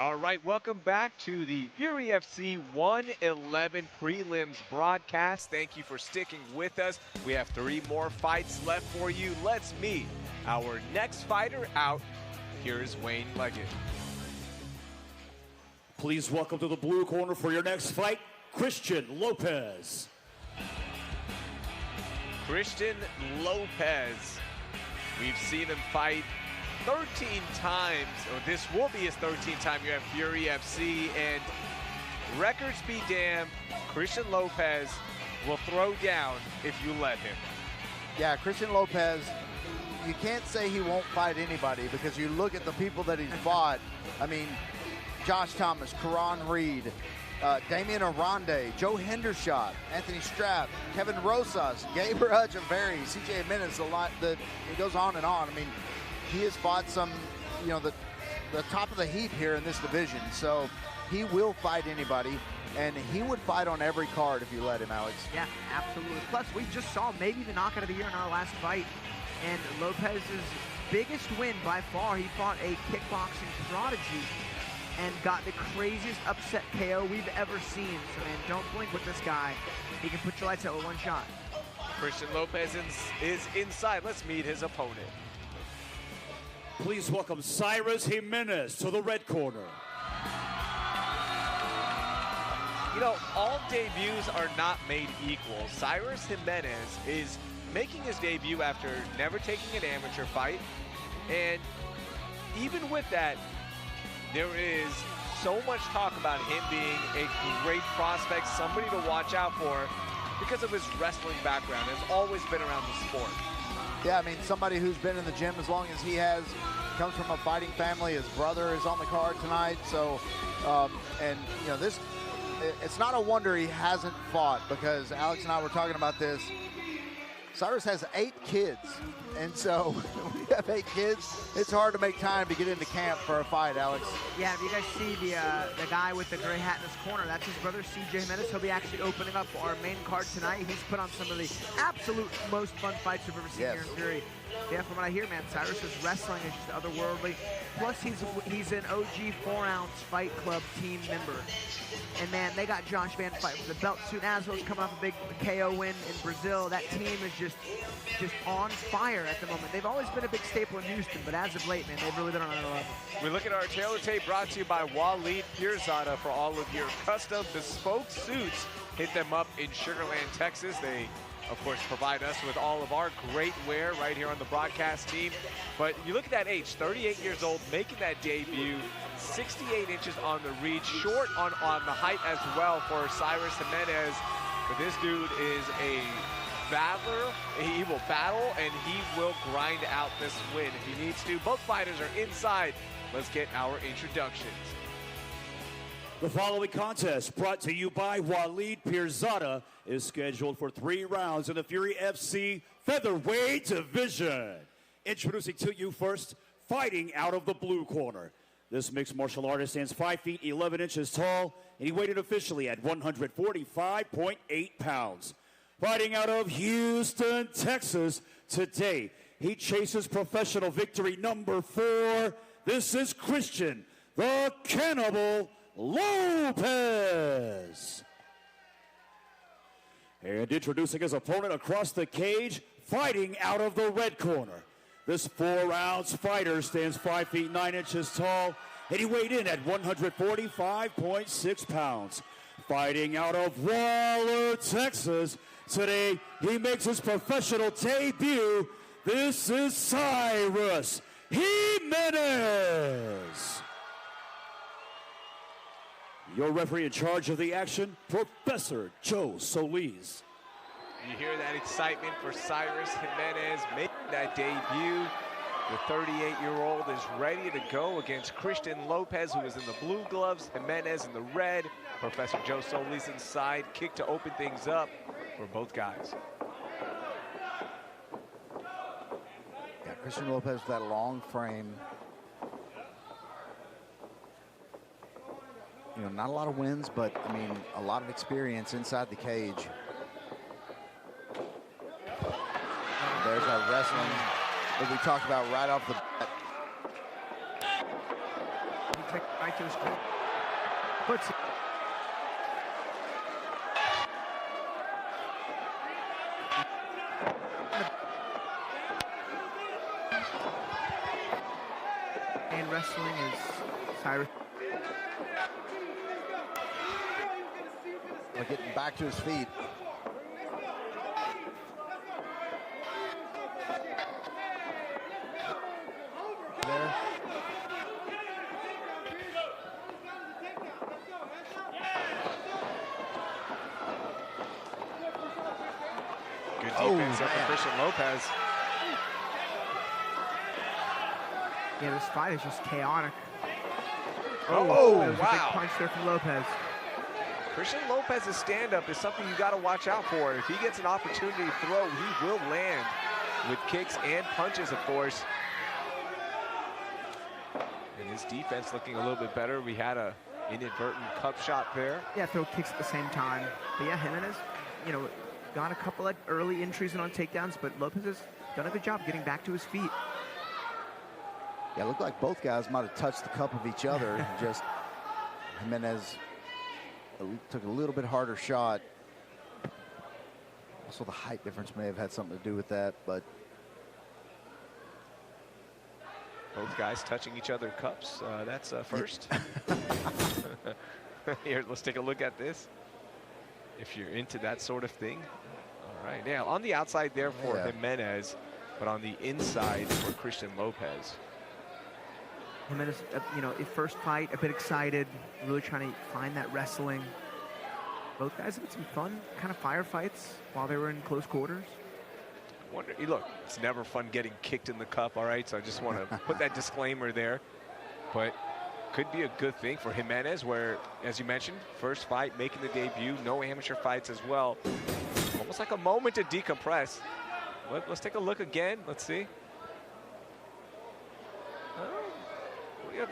[SPEAKER 1] All right, welcome back to the Fury FC 111 prelims broadcast. Thank you for sticking with us. We have 3 more fights left for you. Let's meet our next fighter out. Here's Wayne Leggett.
[SPEAKER 3] Please welcome to the blue corner for your next fight, Christian Lopez.
[SPEAKER 1] Christian Lopez. We've seen him fight 13 times, or this will be his 13th time here at Fury FC, and records be damned, Christian Lopez will throw down if you let him.
[SPEAKER 2] Yeah, Christian Lopez, you can't say he won't fight anybody because you look at the people that he's fought. I mean, Josh Thomas, Karan Reed, Damian Arande, Joe Hendershot, Anthony Strapp, Kevin Rosas, Gabriel Echeverry, CJ Jimenez, it goes on and on. I mean, he has fought some, you know, the top of the heap here in this division. So he will fight anybody, and he would fight on every card if you let him, Alex.
[SPEAKER 4] Yeah, absolutely. Plus, we just saw maybe the knockout of the year in our last fight, and Lopez's biggest win by far, he fought a kickboxing prodigy and got the craziest upset KO we've ever seen. So, man, don't blink with this guy. He can put your lights out with one shot.
[SPEAKER 1] Christian Lopez is inside. Let's meet his opponent.
[SPEAKER 3] Please welcome Cyrus Jimenez to the red corner.
[SPEAKER 1] You know, all debuts are not made equal. Cyrus Jimenez is making his debut after never taking an amateur fight. And even with that, there is so much talk about him being a great prospect, somebody to watch out for because of his wrestling background. Has always been around the sport.
[SPEAKER 2] Yeah, I mean, somebody who's been in the gym as long as he has, comes from a fighting family. His brother is on the card tonight. So, and, you know, it's not a wonder he hasn't fought, because Alex and I were talking about this. Cyrus has 8 kids. And so when you have 8 kids, it's hard to make time to get into camp for a fight, Alex.
[SPEAKER 4] Yeah, if you guys see the guy with the gray hat in his corner, that's his brother, CJ Jimenez. He'll be actually opening up our main card tonight. He's put on some of the absolute most fun fights we've ever seen here in Fury. Yeah, from what I hear, man, Cyrus's wrestling is just otherworldly. Plus, he's an OG 4-ounce Fight Club team member. And, man, they got Josh Van fighting for the belt soon. Aswell's coming off a big KO win in Brazil. That team is just on fire at the moment. They've always been a big staple in Houston, but as of late, man, they've really been on another level.
[SPEAKER 1] We look at our tailor tape brought to you by Walid Pirzada for all of your custom bespoke suits. Hit them up in Sugar Land, Texas. They, of course, provide us with all of our great wear right here on the broadcast team. But you look at that age, 38 years old, making that debut, 68 inches on the reach, short on the height as well for Cyrus Jimenez. But this dude is a battler. He will battle, and he will grind out this win if he needs to. Both fighters are inside. Let's get our introductions.
[SPEAKER 3] The following contest, brought to you by Walid Pirzada, is scheduled for 3 rounds in the Fury FC featherweight division. Introducing to you first, fighting out of the blue corner. This mixed martial artist stands 5 feet 11 inches tall, and he weighed in officially at 145.8 pounds. Fighting out of Houston, Texas, today, he chases professional victory number 4. This is Christian, the Cannibal Lopez. And introducing his opponent across the cage, fighting out of the red corner. This 4-ounce fighter stands 5 feet 9 inches tall, and he weighed in at 145.6 pounds. Fighting out of Waller, Texas, today he makes his professional debut. This is Cyrus Jimenez. Your referee in charge of the action, Professor Joe Solis.
[SPEAKER 1] You hear that excitement for Cyrus Jimenez making that debut. The 38-year-old is ready to go against Christian Lopez, who is in the blue gloves, Jimenez in the red. Professor Joe Solis inside, kick to open things up for both guys.
[SPEAKER 2] Yeah, Christian Lopez with that long frame. You know, not a lot of wins, but, I mean, a lot of experience inside the cage. There's our wrestling that we talked about right off the bat.
[SPEAKER 4] Right to his foot. Puts it. And wrestling is Cyrus.
[SPEAKER 2] Getting back to his feet. There.
[SPEAKER 1] Good defense up from Christian Lopez.
[SPEAKER 4] Yeah, this fight is just chaotic.
[SPEAKER 1] Oh,
[SPEAKER 4] that was a big
[SPEAKER 1] wow.
[SPEAKER 4] punch there from Lopez.
[SPEAKER 1] Christian Lopez's stand-up is something you got to watch out for. If he gets an opportunity to throw, he will land with kicks and punches, of course. And his defense looking a little bit better. We had a inadvertent cup shot there.
[SPEAKER 4] Yeah, throw kicks at the same time. But yeah, Jimenez, you know, got a couple of early entries and on takedowns, but Lopez has done a good job getting back to his feet.
[SPEAKER 2] Yeah, it looked like both guys might have touched the cup of each other. Just Jimenez took a little bit harder shot. Also, the height difference may have had something to do with that, but
[SPEAKER 1] Both guys touching each other cups. That's first. Here, let's take a look at this. If you're into that sort of thing. All right, now on the outside there for Jimenez, but on the inside for Christian Lopez.
[SPEAKER 4] Jimenez, you know, first fight, a bit excited, really trying to find that wrestling. Both guys had some fun kind of firefights while they were in close quarters.
[SPEAKER 1] Wonder, look, it's never fun getting kicked in the cup, all right? So I just want to put that disclaimer there. But could be a good thing for Jimenez, where, as you mentioned, first fight, making the debut, no amateur fights as well. Almost like a moment to decompress. Let's take a look again. Let's see.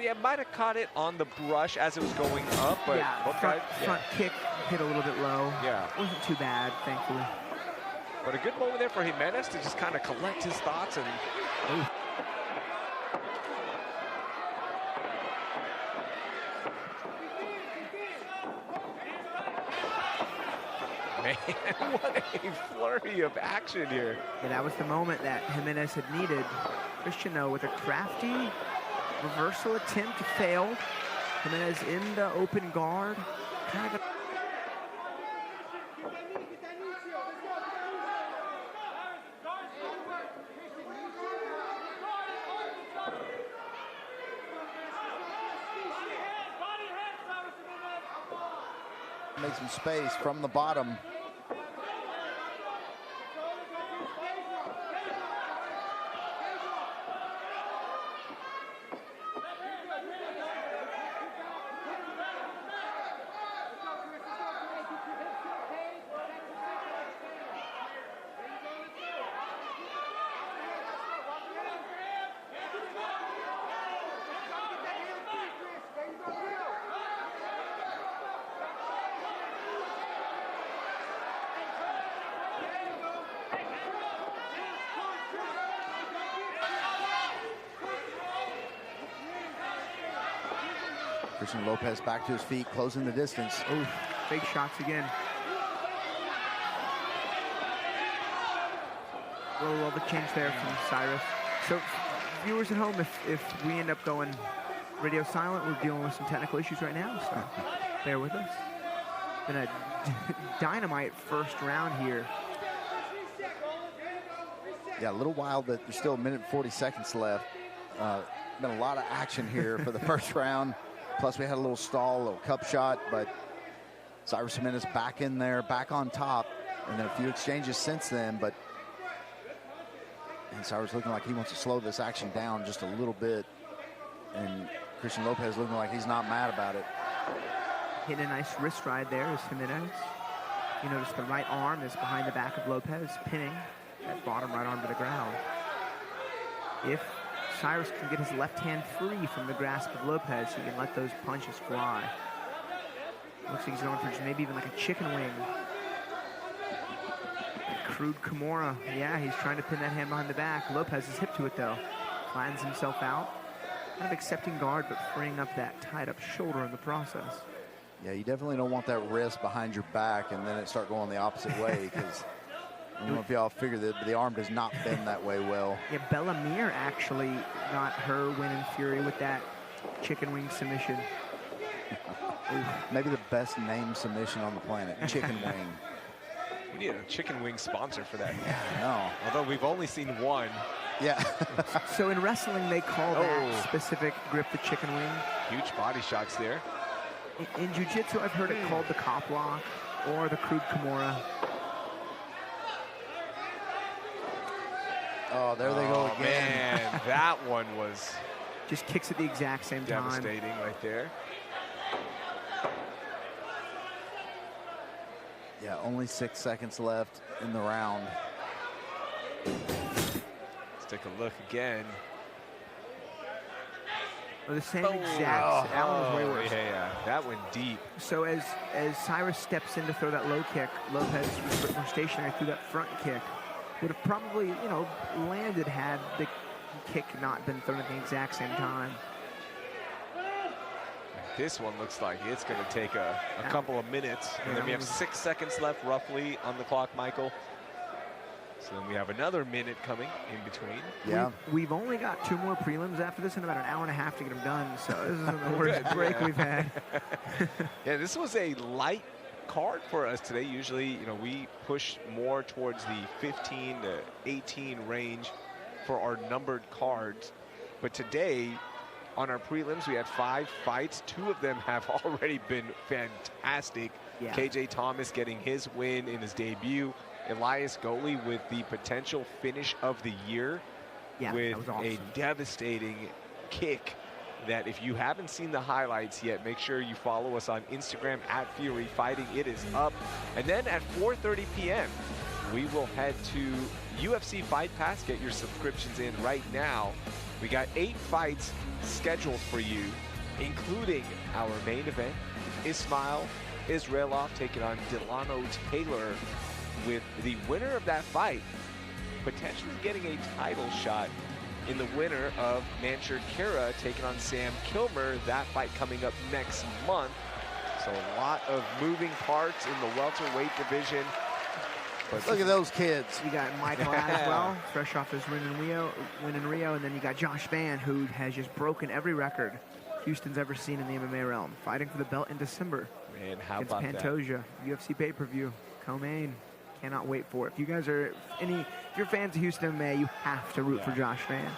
[SPEAKER 1] Yeah, might have caught it on the brush as it was going up, but
[SPEAKER 4] yeah, front kick hit a little bit low.
[SPEAKER 1] Yeah.
[SPEAKER 4] Wasn't too bad, thankfully.
[SPEAKER 1] But a good moment there for Jimenez to just kind of collect his thoughts and... Ooh. Man, what a flurry of action here.
[SPEAKER 4] Yeah, that was the moment that Jimenez had needed. Christian, though, with a crafty reversal attempt, failed. Jimenez in the open guard. Kind of
[SPEAKER 2] make some space from the bottom. Christian Lopez back to his feet, closing the distance.
[SPEAKER 4] Oh, fake shots again. Roll of a change there from Cyrus. So, viewers at home, if we end up going radio silent, we're dealing with some technical issues right now, so bear with us. Been a dynamite first round here.
[SPEAKER 2] Yeah, a little wild, but there's still a minute and 40 seconds left. Been a lot of action here for the first round. Plus, we had a little stall, a little cup shot, but Cyrus Jimenez back in there, back on top, and then a few exchanges since then, but and Cyrus looking like he wants to slow this action down just a little bit, and Christian Lopez looking like he's not mad about it.
[SPEAKER 4] Hitting a nice wrist ride there is Jimenez. You notice the right arm is behind the back of Lopez, pinning that bottom right arm to the ground. If Cyrus can get his left hand free from the grasp of Lopez, he can let those punches fly. Looks like he's going for maybe even like a chicken wing. Crude Kimura. Yeah, he's trying to pin that hand behind the back. Lopez is hip to it though. Flattens himself out. kind of accepting guard, but freeing up that tied up shoulder in the process.
[SPEAKER 2] Yeah, you definitely don't want that wrist behind your back and then it start going the opposite way, because I don't know if y'all figure that the arm does not bend that way well.
[SPEAKER 4] Yeah, Bellamere actually got her win in Fury with that chicken wing submission.
[SPEAKER 2] Maybe the best named submission on the planet, chicken wing.
[SPEAKER 1] We need a chicken wing sponsor for that.
[SPEAKER 2] Yeah, no.
[SPEAKER 1] Although we've only seen one.
[SPEAKER 2] Yeah.
[SPEAKER 4] So in wrestling, they call that specific grip the chicken wing.
[SPEAKER 1] Huge body shots there.
[SPEAKER 4] In jiu-jitsu, I've heard it called the cop lock or the crude Kimura.
[SPEAKER 2] Oh, there they go again.
[SPEAKER 1] Man, that one was
[SPEAKER 4] just kicks at the exact same time.
[SPEAKER 1] Devastating right there.
[SPEAKER 2] Yeah, only 6 seconds left in the round.
[SPEAKER 1] Let's take a look again.
[SPEAKER 4] Or the same exact. That one was way worse.
[SPEAKER 1] Yeah, that went deep.
[SPEAKER 4] So as Cyrus steps in to throw that low kick, Lopez was more stationary through that front kick. Would have probably, you know, landed had the kick not been thrown at the exact same time.
[SPEAKER 1] This one looks like it's going to take a couple of minutes. And then we have 6 seconds left roughly on the clock, Michael. So then we have another minute coming in between.
[SPEAKER 2] Yeah.
[SPEAKER 4] We've only got 2 more prelims after this and about an hour and a half to get them done. So this isn't the worst break we've had.
[SPEAKER 1] Yeah, this was a light card for us today. Usually, you know, we push more towards the 15 to 18 range for our numbered cards. But today, on our prelims, we had 5 fights. 2 of them have already been fantastic.
[SPEAKER 4] Yeah.
[SPEAKER 1] KJ Thomas getting his win in his debut. Elias Goley with the potential finish of the year with
[SPEAKER 4] that was awesome.
[SPEAKER 1] a devastating kick that if you haven't seen the highlights yet, make sure you follow us on Instagram at Fury Fighting. It is up. And then at 4:30 p.m., we will head to UFC Fight Pass. Get your subscriptions in right now. We got 8 fights scheduled for you, including our main event, Ismail Israilov taking on Delano Taylor, with the winner of that fight potentially getting a title shot in the winner of Mansour Kara taking on Sam Kilmer. That fight coming up next month. So a lot of moving parts in the welterweight division.
[SPEAKER 2] But look at those kids.
[SPEAKER 4] You got Michael as well, fresh off his win in Rio, and then you got Josh Van, who has just broken every record Houston's ever seen in the MMA realm, fighting for the belt in December.
[SPEAKER 1] Man, how
[SPEAKER 4] against
[SPEAKER 1] about
[SPEAKER 4] Pantoja, UFC pay-per-view, co-main. Cannot wait for it. If you guys are if you're fans of Houston MMA, you have to root for Josh Van.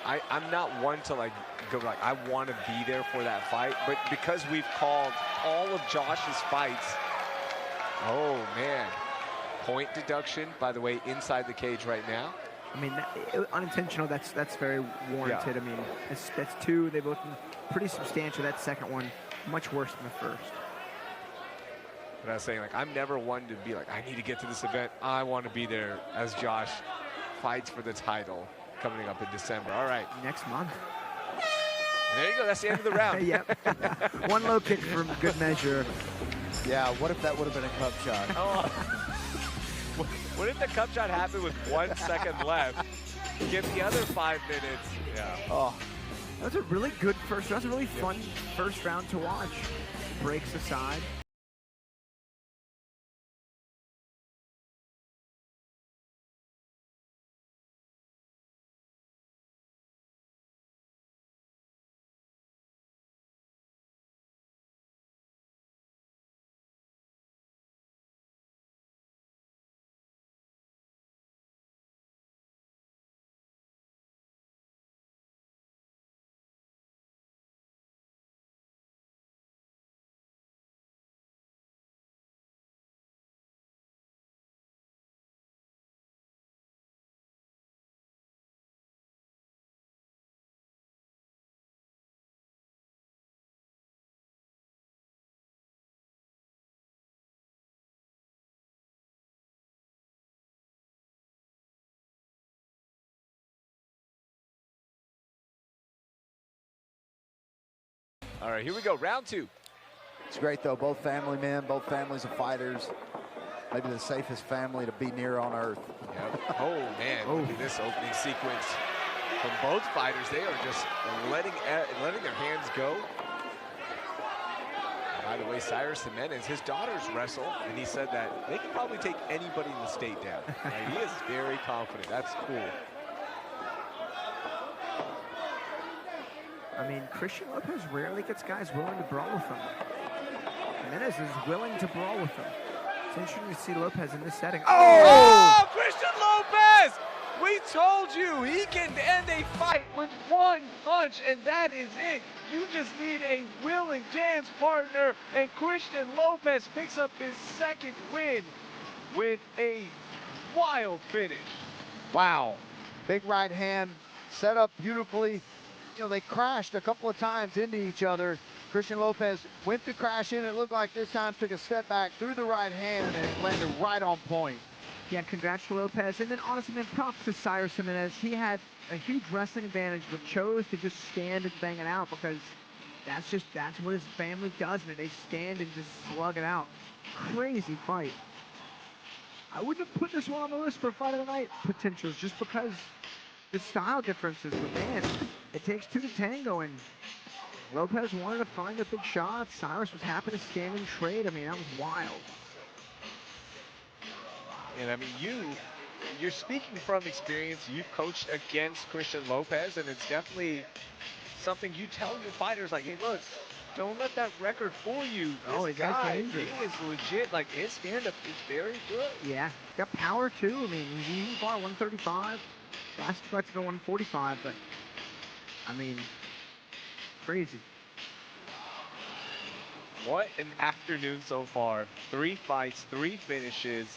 [SPEAKER 1] I'm not one to go I want to be there for that fight, but because we've called all of Josh's fights, oh man, point deduction, by the way, inside the cage right now.
[SPEAKER 4] I mean, unintentional, that's very warranted.
[SPEAKER 1] Yeah.
[SPEAKER 4] I mean, that's 2. They both pretty substantial. That second one, much worse than the first.
[SPEAKER 1] But I was saying, I'm never one to be I need to get to this event. I want to be there as Josh fights for the title coming up in December. All right.
[SPEAKER 4] Next month.
[SPEAKER 1] And there you go. That's the end of the round.
[SPEAKER 4] Yep. One low kick for good measure.
[SPEAKER 2] Yeah, what if that would have been a cup shot?
[SPEAKER 1] Oh. What if the cup shot happened with 1 second left? Give the other 5 minutes. Yeah.
[SPEAKER 4] Oh. That was a really good first round. That was a really fun first round to watch. Breaks aside.
[SPEAKER 1] All right, here we go, round 2.
[SPEAKER 2] It's great, though. Both family men, both families of fighters. Maybe the safest family to be near on earth.
[SPEAKER 1] Yep. Oh, man, look at this opening sequence. from both fighters. They are just letting their hands go. By the way, Cyrus Jimenez, his daughters wrestle, and he said that they can probably take anybody in the state down. Like, he is very confident. That's cool.
[SPEAKER 4] I mean, Christian Lopez rarely gets guys willing to brawl with him. Jimenez is willing to brawl with him. It's interesting to see Lopez in this setting.
[SPEAKER 1] Oh, Christian Lopez! We told you he can end a fight with one punch, and that is it. You just need a willing dance partner, and Christian Lopez picks up his second win with a wild finish.
[SPEAKER 2] Wow. Big right hand set up beautifully. You know, they crashed a couple of times into each other. Christian Lopez went to crash in. It looked like this time took a step back, threw the right hand, and it landed right on point.
[SPEAKER 4] Yeah, congrats to Lopez. And then honestly, man, props to Cyrus Jimenez. He had a huge wrestling advantage, but chose to just stand and bang it out because that's what his family does, and they stand and just slug it out. Crazy fight. I wouldn't have put this one on the list for fight of the night potentials just because the style differences, but man, it takes two to tango, and Lopez wanted to find a big shot. Cyrus was happy to stand and trade. I mean, that was wild.
[SPEAKER 1] And I mean, you're speaking from experience. You've coached against Christian Lopez, and it's definitely something you tell your fighters, like, hey, look, don't let that record fool you. This guy, he is legit. Like, his stand-up is very good.
[SPEAKER 4] Yeah, got power too. I mean, he fought 135. Last fight's been 145, but I mean, crazy.
[SPEAKER 1] What an afternoon so far. 3 fights, 3 finishes,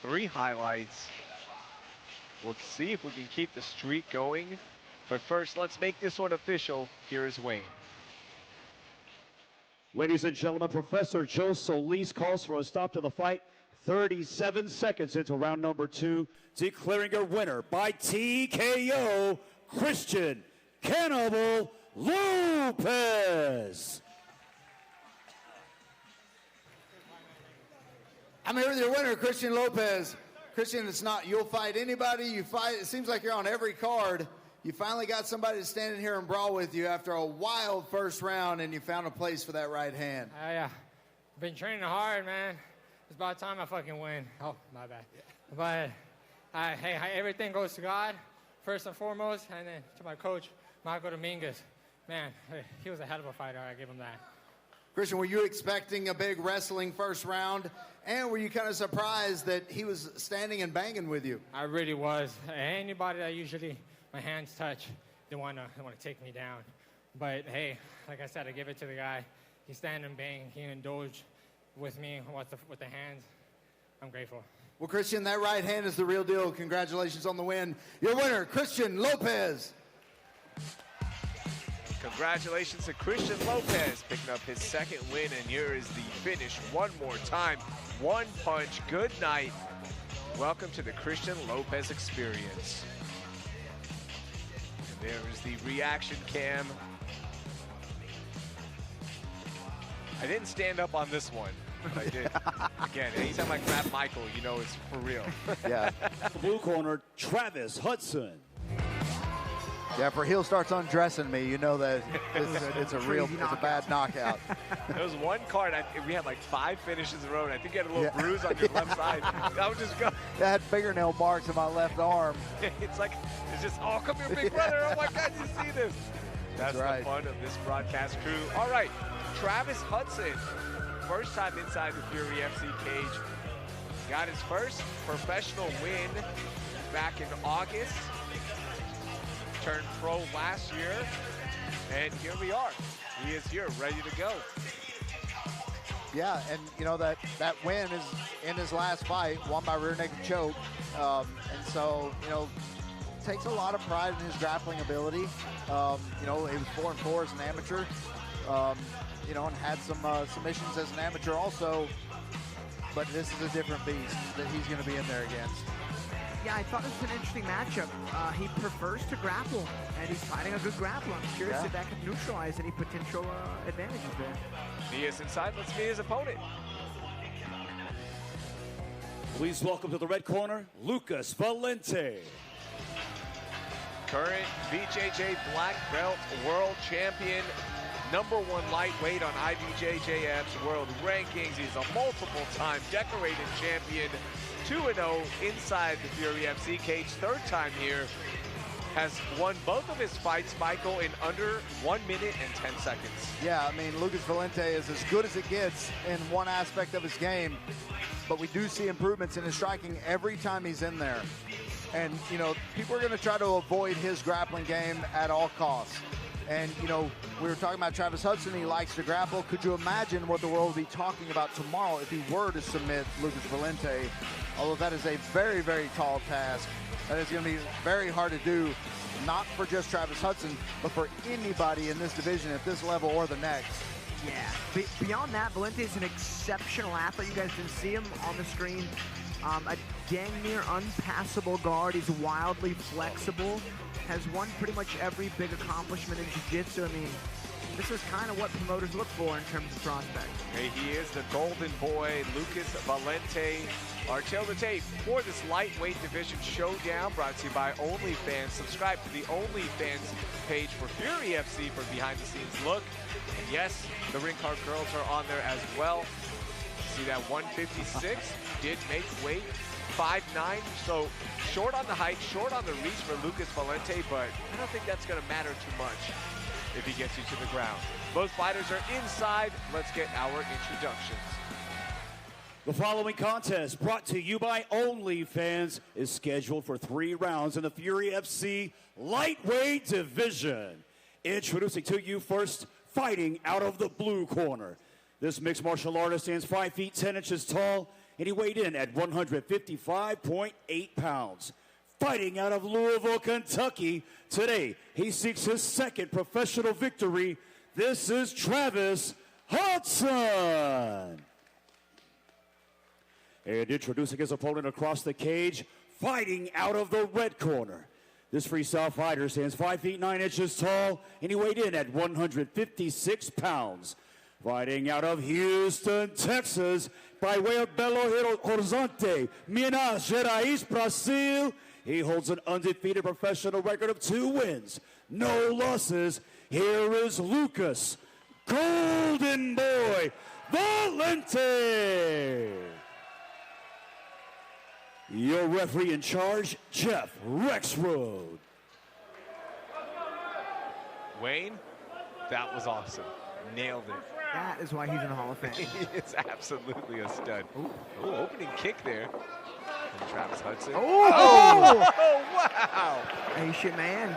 [SPEAKER 1] 3 highlights. We'll see if we can keep the streak going. But first, let's make this one official. Here is Wayne.
[SPEAKER 3] Ladies and gentlemen, Professor Joe Solis calls for a stop to the fight. 37 seconds into round number 2, declaring your winner by TKO, Christian Cannibal Lopez.
[SPEAKER 7] I'm here with your winner, Christian Lopez. Christian, it's not you'll fight anybody. You fight. It seems like you're on every card. You finally got somebody to stand in here and brawl with you after a wild first round, and you found a place for that right hand.
[SPEAKER 8] Yeah. Been training hard, man. It's about time I fucking win. Oh, my bad. But, hey, everything goes to God, first and foremost, and then to my coach, Marco Dominguez. Man, he was a hell of a fighter. I give him that.
[SPEAKER 7] Christian, were you expecting a big wrestling first round? And were you kind of surprised that he was standing and banging with you?
[SPEAKER 8] I really was. Anybody that usually my hands touch, they want to take me down. But, hey, like I said, I give it to the guy. He stand and bang. He indulged with me with the hands. I'm grateful.
[SPEAKER 7] Well, Christian, that right hand is the real deal. Congratulations on the win. Your winner, Christian Lopez.
[SPEAKER 1] Congratulations to Christian Lopez picking up his second win, and here is the finish one more time. One punch, good night. Welcome to the Christian Lopez experience. And there is the reaction cam. I didn't stand up on this one, but I did. Again, anytime I grab Michael, you know it's for real.
[SPEAKER 2] Yeah.
[SPEAKER 3] Blue corner, Travis Hudson.
[SPEAKER 2] Yeah, for heel starts undressing me, you know that it's a bad knockout.
[SPEAKER 1] There was one card, we had like 5 finishes in a row, and I think you had a little bruise on your left side. I would just go.
[SPEAKER 2] I had fingernail marks in my left arm.
[SPEAKER 1] It's just, oh, come here, big brother. Oh my God, you see this? That's right. The fun of this broadcast crew. All right, Travis Hudson, first time inside the Fury FC cage. Got his first professional win back in August. Turned pro last year, and here we are. He is here, ready to go.
[SPEAKER 2] Yeah, and you know that win is in his last fight, won by rear naked choke, and so you know takes a lot of pride in his grappling ability. You know, he was 4-4 as an amateur. You know, and had some submissions as an amateur also. But this is a different beast that he's going to be in there against.
[SPEAKER 4] Yeah, I thought it was an interesting matchup. He prefers to grapple, and he's fighting a good grappler. I'm curious if that can neutralize any potential advantages there.
[SPEAKER 1] He is inside. Let's meet his opponent.
[SPEAKER 3] Please welcome to the red corner, Lucas Valente.
[SPEAKER 1] Current BJJ black belt world champion, #1 lightweight on IBJJF's world rankings. He's a multiple-time decorated champion, 2-0 inside the Fury FC cage, third time here. Has won both of his fights, Michael, in under 1 minute and 10 seconds.
[SPEAKER 2] Yeah, I mean, Lucas Valente is as good as it gets in one aspect of his game, but we do see improvements in his striking every time he's in there. And, you know, people are going to try to avoid his grappling game at all costs. And, you know, we were talking about Travis Hudson. He likes to grapple. Could you imagine what the world would be talking about tomorrow if he were to submit Lucas Valente? Although that is a very, very tall task. That is going to be very hard to do, not for just Travis Hudson, but for anybody in this division at this level or the next.
[SPEAKER 4] Yeah. Beyond that, Valente is an exceptional athlete. You guys can see him on the screen. A dang near unpassable guard. He's wildly flexible. Has won pretty much every big accomplishment in jiu-jitsu. I mean, this is kind of what promoters look for in terms of prospects.
[SPEAKER 1] Hey, he is the golden boy, Lucas Valente. Our tail to tape for this lightweight division showdown, brought to you by OnlyFans. Subscribe to the OnlyFans page for Fury FC for behind-the-scenes look. And yes, the ring card girls are on there as well. See that 156 did make weight, 5'9", so short on the height, short on the reach for Lucas Valente, but I don't think that's going to matter too much if he gets you to the ground. Both fighters are inside. Let's get our introductions.
[SPEAKER 3] The following contest, brought to you by OnlyFans, is scheduled for 3 rounds in the Fury FC lightweight division. Introducing to you first, fighting out of the blue corner. This mixed martial artist stands 5 feet 10 inches tall, and he weighed in at 155.8 pounds. Fighting out of Louisville, Kentucky, today he seeks his second professional victory. This is Travis Hudson. And introducing his opponent across the cage, fighting out of the red corner. This freestyle fighter stands 5 feet 9 inches tall, and he weighed in at 156 pounds. Fighting out of Houston, Texas, by way of Belo Horizonte, Minas Gerais, Brazil, he holds an undefeated professional record of 2 wins, no losses. Here is Lucas Golden Boy Valente. Your referee in charge, Jeff Rexroad.
[SPEAKER 1] Wayne, that was awesome. Nailed it.
[SPEAKER 4] That is why he's in the Hall of Fame.
[SPEAKER 1] He is absolutely a stud. Ooh, opening kick there from Travis Hudson.
[SPEAKER 4] Oh!
[SPEAKER 1] Oh, wow!
[SPEAKER 4] Hey, shit, man.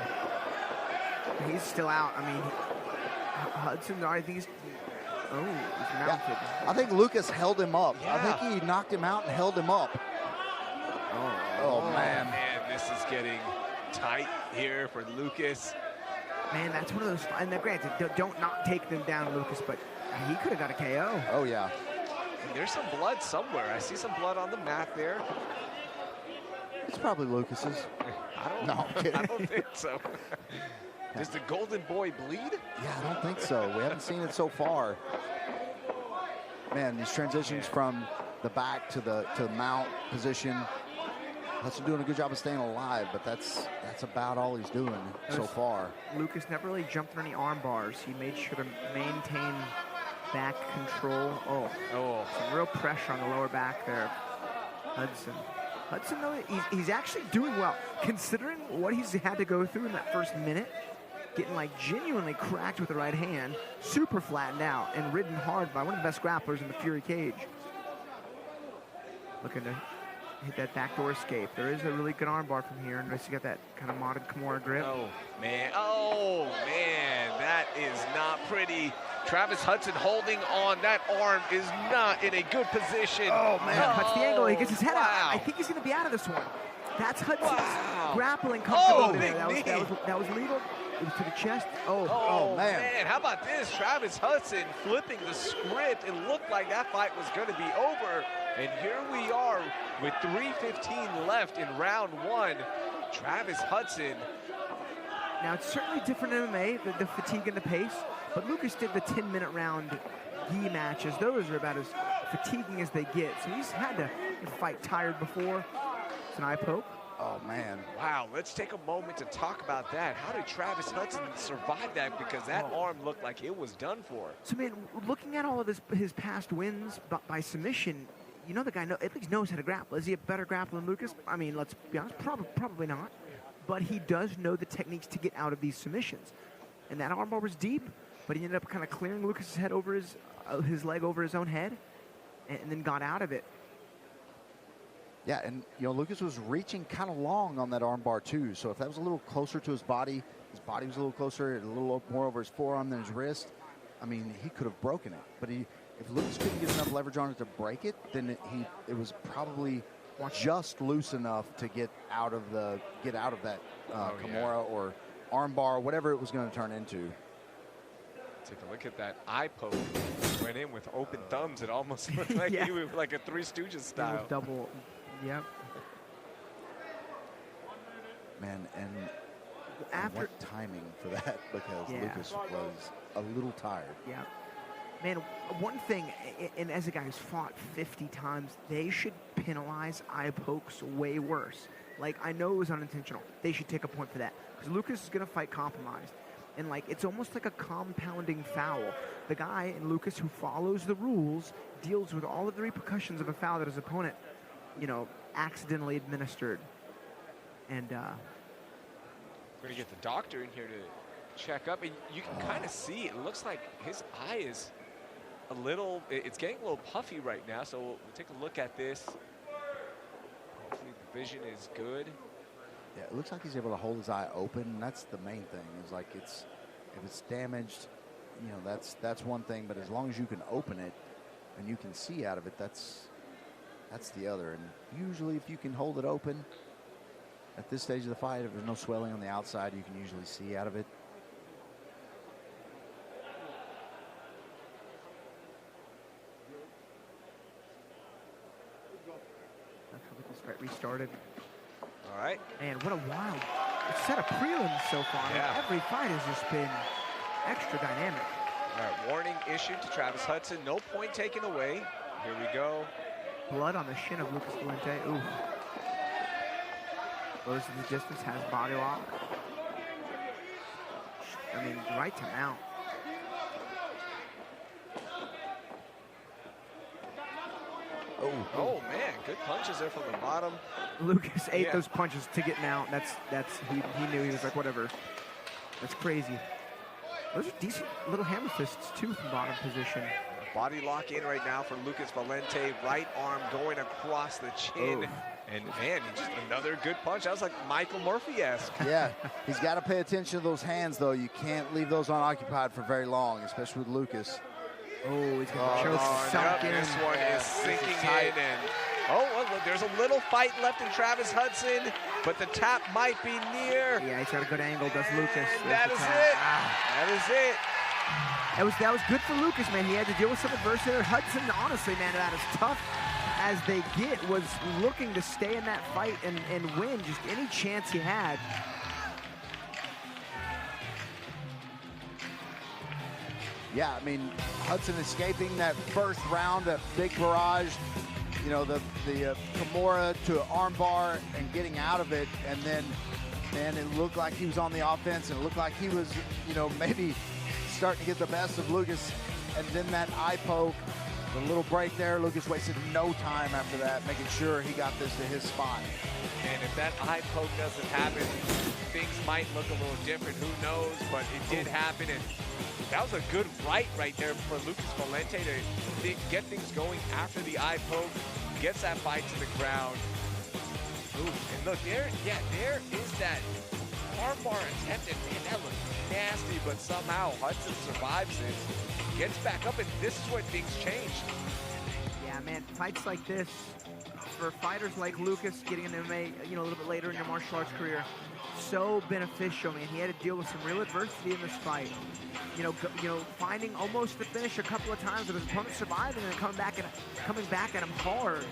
[SPEAKER 4] He's still out. I mean, Hudson, I think he's mounted.
[SPEAKER 2] Yeah, I think Lucas held him up.
[SPEAKER 1] Yeah.
[SPEAKER 2] I think he knocked him out and held him up. Oh, man.
[SPEAKER 1] Man, this is getting tight here for Lucas.
[SPEAKER 4] Man, that's one of those, and granted, don't not take them down, Lucas, but he could have got a KO.
[SPEAKER 2] Oh, yeah.
[SPEAKER 1] And there's some blood somewhere. I see some blood on the mat there.
[SPEAKER 2] It's probably Lucas's.
[SPEAKER 1] I don't
[SPEAKER 2] No, I'm kidding.
[SPEAKER 1] I don't think so. Does the Golden Boy bleed?
[SPEAKER 2] Yeah, I don't think so. We haven't seen it so far. Man, these transitions from the back to the mount position. Hudson doing a good job of staying alive, but that's about all he's doing so far.
[SPEAKER 4] Lucas never really jumped on any arm bars. He made sure to maintain back control. Some real pressure on the lower back there. Hudson, though, he's actually doing well. Considering what he's had to go through in that first minute, getting like genuinely cracked with the right hand, super flattened out, and ridden hard by one of the best grapplers in the Fury cage. Looking to hit that backdoor escape. There is a really good armbar from here, and you got that kind of modded Kimura grip.
[SPEAKER 1] Oh man, that is not pretty. Travis Hudson holding on. That arm is not in a good position.
[SPEAKER 4] Oh man, cuts the angle. He gets his head out. I think he's going to be out of this one. That's Hudson's grappling comfortability. That was legal. It was to the chest.
[SPEAKER 1] Oh man, how about this? Travis Hudson flipping the script. It looked like that fight was going to be over. And here we are with 3:15 left in round 1. Travis Hudson.
[SPEAKER 4] Now, it's certainly different MMA, the fatigue and the pace, but Lucas did the 10-minute round gi matches. Those are about as fatiguing as they get. So he's had to fight tired before. It's an eye poke.
[SPEAKER 2] Oh, man.
[SPEAKER 1] Wow, let's take a moment to talk about that. How did Travis Hudson survive that? Because that arm looked like it was done for.
[SPEAKER 4] So, man, looking at all of his past wins by submission, you know the guy at least knows how to grapple. Is he a better grappler than Lucas? I mean, let's be honest, probably not. But he does know the techniques to get out of these submissions. And that armbar was deep, but he ended up kind of clearing Lucas's head over his leg over his own head, and then got out of it.
[SPEAKER 2] Yeah, and, you know, Lucas was reaching kind of long on that armbar, too. So if that was a little closer to his body was a little closer, a little more over his forearm than his wrist, I mean, he could have broken it. But if Lucas couldn't get enough leverage on it to break it, then it was probably just loose enough to get out of that Kimura or armbar, whatever it was going to turn into.
[SPEAKER 1] Take a look at that eye poke. Went in with open thumbs. It almost looked like he was like a Three Stooges style.
[SPEAKER 4] Double, yep.
[SPEAKER 2] Man, and what timing for that, because Lucas was a little tired.
[SPEAKER 4] Yeah. Man, one thing, and as a guy who's fought 50 times, they should penalize eye pokes way worse. Like, I know it was unintentional. They should take a point for that. Because Lucas is going to fight compromised. And, like, it's almost like a compounding foul. The guy in Lucas who follows the rules deals with all of the repercussions of a foul that his opponent, you know, accidentally administered. And,
[SPEAKER 1] we're going to get the doctor in here to check up. And you can kind of see, it looks like his eye is a little, it's getting a little puffy right now. So we'll take a look at this. Hopefully the vision is good.
[SPEAKER 2] Yeah, it looks like he's able to hold his eye open. That's the main thing. Is like if it's damaged, you know, that's one thing. But as long as you can open it and you can see out of it, that's the other. And usually, if you can hold it open at this stage of the fight, if there's no swelling on the outside, you can usually see out of it.
[SPEAKER 4] that's how Lucas fight restarted.
[SPEAKER 1] All right.
[SPEAKER 4] And what a wild set of prelims so far.
[SPEAKER 1] Yeah.
[SPEAKER 4] Every fight has just been extra dynamic.
[SPEAKER 1] All right, warning issued to Travis Hudson. No point taken away. Here we go.
[SPEAKER 4] Blood on the shin of Lucas Valente. Ooh. Goes to the distance, has body lock. I mean, right to mount.
[SPEAKER 1] Oh man, good punches there from the bottom.
[SPEAKER 4] Lucas ate those punches to get mount. He knew. He was like, whatever. That's crazy. Those are decent little hammer fists too from bottom position.
[SPEAKER 1] Body lock in right now for Lucas Valente. Right arm going across the chin. And man, just another good punch. That was like Michael Murphy-esque.
[SPEAKER 2] Yeah, he's got to pay attention to those hands, though. You can't leave those unoccupied for very long, especially with Lucas.
[SPEAKER 4] Oh, he's got the choke sunk in.
[SPEAKER 1] This one is sinking in. And well, there's a little fight left in Travis Hudson, but the tap might be near.
[SPEAKER 4] Yeah, he's got a good angle, does Lucas.
[SPEAKER 1] That is it. That is it.
[SPEAKER 4] That was good for Lucas, man. He had to deal with some adversity there. Hudson, honestly, man, about as tough as they get, was looking to stay in that fight and win just any chance he had.
[SPEAKER 2] Yeah, I mean, Hudson escaping that first round, that big barrage, you know, the Kimura to armbar and getting out of it. And then, man, it looked like he was on the offense, and it looked like he was, you know, maybe starting to get the best of Lucas. And then that eye poke, the little break there, Lucas wasted no time after that, making sure he got this to his spot.
[SPEAKER 1] And if that eye poke doesn't happen, things might look a little different. Who knows? But it did happen, and that was a good right there for Lucas Valente to get things going after the eye poke, gets that fight to the ground. Ooh, and look, there is that armbar attempt, and man, that looked nasty, but somehow Hudson survives it, gets back up, and this is where things changed.
[SPEAKER 4] Yeah, man, fights like this, for fighters like Lucas getting into MMA, you know, a little bit later in your martial arts career, so beneficial, man. He had to deal with some real adversity in this fight. You know, finding almost the finish a couple of times with his opponent surviving and then coming back at him hard,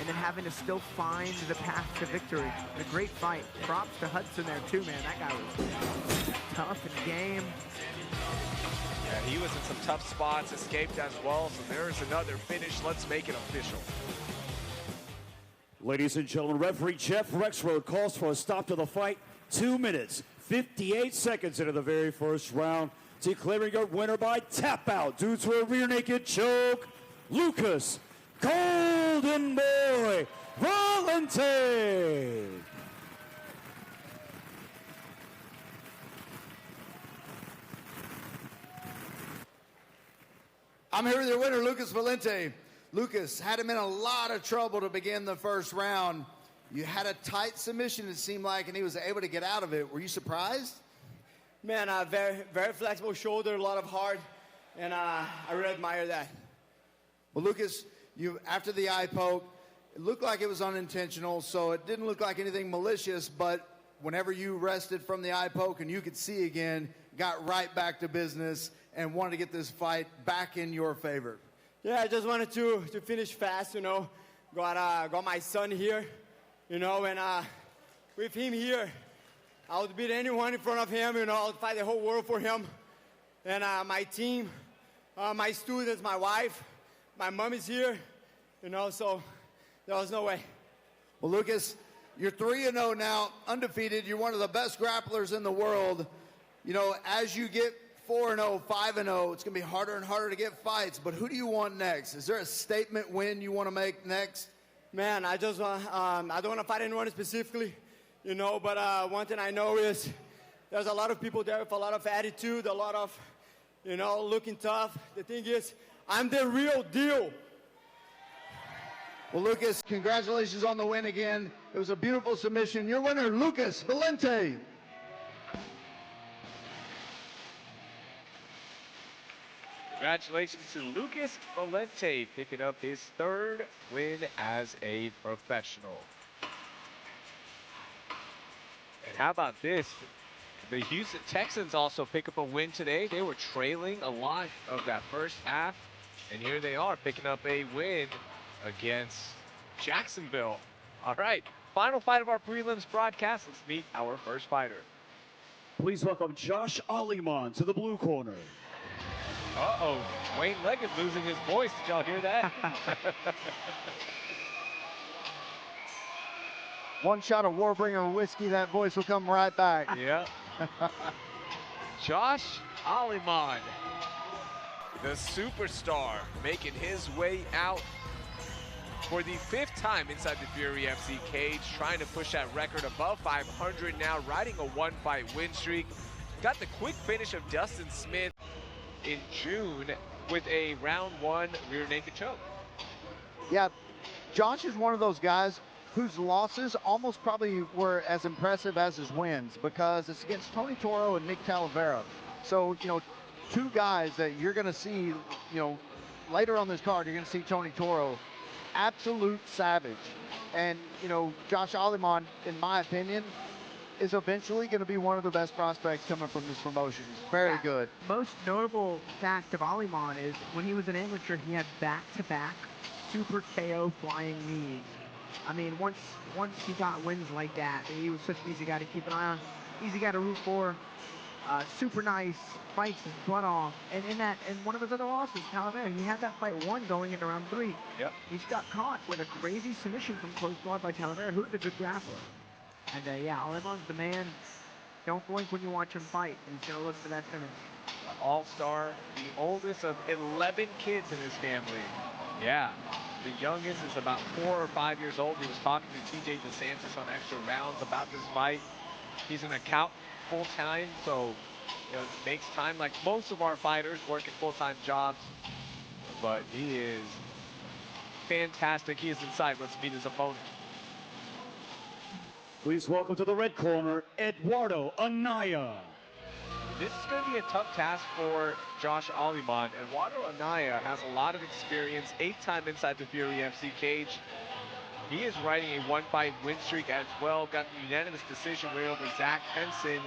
[SPEAKER 4] and then having to still find the path to victory. A great fight. Props to Hudson there too, man. That guy was tough and game.
[SPEAKER 1] Yeah, he was in some tough spots, escaped as well. So there is another finish. Let's make it official.
[SPEAKER 3] Ladies and gentlemen, referee Jeff Rexroad calls for a stop to the fight. 2 minutes, 58 seconds into the very first round. Declaring your winner by tap out due to a rear naked choke, Lucas Golden Boy Valente.
[SPEAKER 7] I'm here with your winner, Lucas Valente. Lucas, had him in a lot of trouble to begin the first round. You had a tight submission, it seemed like, and he was able to get out of it. Were you surprised?
[SPEAKER 9] Man, very, very flexible shoulder, a lot of heart, and I really admire that.
[SPEAKER 7] Well, Lucas, you after the eye poke, it looked like it was unintentional, so it didn't look like anything malicious, but whenever you rested from the eye poke and you could see again, got right back to business and wanted to get this fight back in your favor.
[SPEAKER 9] Yeah, I just wanted to finish fast, you know. Got my son here, you know, and with him here, I would beat anyone in front of him, you know. I would fight the whole world for him. And my team, my students, my wife, my mom is here, you know, so there was no way.
[SPEAKER 7] Well, Lucas, you're 3-0 now, undefeated. You're one of the best grapplers in the world. You know, as you get 4-0, 5-0, it's going to be harder and harder to get fights, but who do you want next? Is there a statement win you want to make next?
[SPEAKER 9] Man, I just want, I don't want to fight anyone specifically, you know, but one thing I know is there's a lot of people there with a lot of attitude, a lot of, you know, looking tough. The thing is, I'm the real deal.
[SPEAKER 7] Well, Lucas, congratulations on the win again. It was a beautiful submission. Your winner, Lucas Valente.
[SPEAKER 1] Congratulations to Lucas Valente, picking up his third win as a professional. And how about this? The Houston Texans also pick up a win today. They were trailing a lot of that first half, and here they are picking up a win against Jacksonville. All right, final fight of our prelims broadcast. Let's meet our first fighter.
[SPEAKER 3] Please welcome Josh Alimon to the blue corner.
[SPEAKER 1] Uh-oh, Wayne Leggett losing his voice. Did y'all hear that?
[SPEAKER 2] One shot of Warbringer whiskey, that voice will come right back.
[SPEAKER 1] Yeah. Josh Alimon, the superstar, making his way out for the 5th time inside the Fury FC cage, trying to push that record above 500 now, riding a 1-fight win streak. Got the quick finish of Dustin Smith in June with a round 1 rear naked choke.
[SPEAKER 2] Yeah, Josh is one of those guys whose losses almost probably were as impressive as his wins, because it's against Tony Toro and Nick Talavera. So, you know, two guys that you're going to see, you know, later on this card, you're going to see Tony Toro, absolute savage. And, you know, Josh Alimon, in my opinion, is eventually going to be one of the best prospects coming from this promotion. He's very good.
[SPEAKER 4] Most notable fact of Alimon is when he was an amateur, he had back-to-back super KO flying knees. I mean, once he got wins like that, he was such an easy guy to keep an eye on, easy guy to root for, super nice, fights his butt off. And in one of his other losses, Talavera, he had that fight won going into round 3.
[SPEAKER 1] Yep.
[SPEAKER 4] He just got caught with a crazy submission from close guard by Talavera, who's a good grappler. And yeah, Alimon's the man. Don't blink when you watch him fight, and he's gonna look for that finish.
[SPEAKER 1] All-star, the oldest of 11 kids in his family. Yeah, the youngest is about 4 or 5 years old. He was talking to TJ DeSantis on Extra Rounds about this fight. He's an accountant full-time, so you know, makes time like most of our fighters working full-time jobs. But he is fantastic. He is inside. Let's meet his opponent.
[SPEAKER 3] Please welcome to the red corner, Eduardo Annayia.
[SPEAKER 1] This is going to be a tough task for Josh Alimon. Eduardo Annayia has a lot of experience, 8-time inside the Fury FC cage. He is riding a 1-fight win streak as well. Got the unanimous decision win over Zach Henson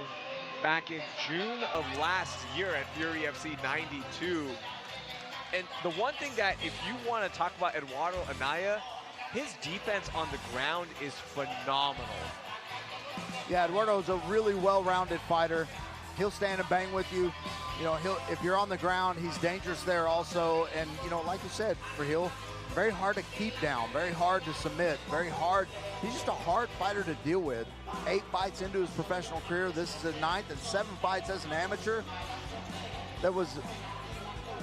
[SPEAKER 1] back in June of last year at Fury FC 92. And the one thing that, if you want to talk about Eduardo Annayia, his defense on the ground is phenomenal.
[SPEAKER 2] Yeah, Eduardo's a really well-rounded fighter. He'll stand and bang with you. You know, if you're on the ground, he's dangerous there also. And, you know, like you said, for Hill, very hard to keep down, very hard to submit, very hard. He's just a hard fighter to deal with. 8 fights into his professional career. This is his 9th, and 7 fights as an amateur.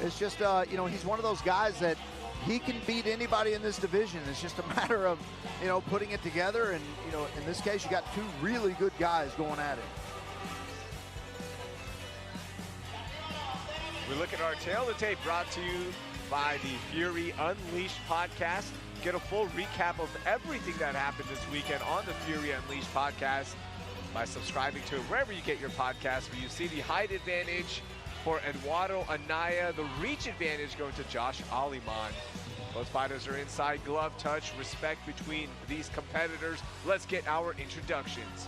[SPEAKER 2] It's just, you know, he's one of those guys that he can beat anybody in this division. It's just a matter of, you know, putting it together. And, you know, in this case, you got 2 really good guys going at it.
[SPEAKER 1] We look at our tail of the tape, brought to you by the Fury Unleashed podcast. Get a full recap of everything that happened this weekend on the Fury Unleashed podcast by subscribing to it wherever you get your podcasts, where you see the height advantage for Eduardo Annayia, the reach advantage going to Josh Alimon. Both fighters are inside glove touch, respect between these competitors. Let's get our introductions.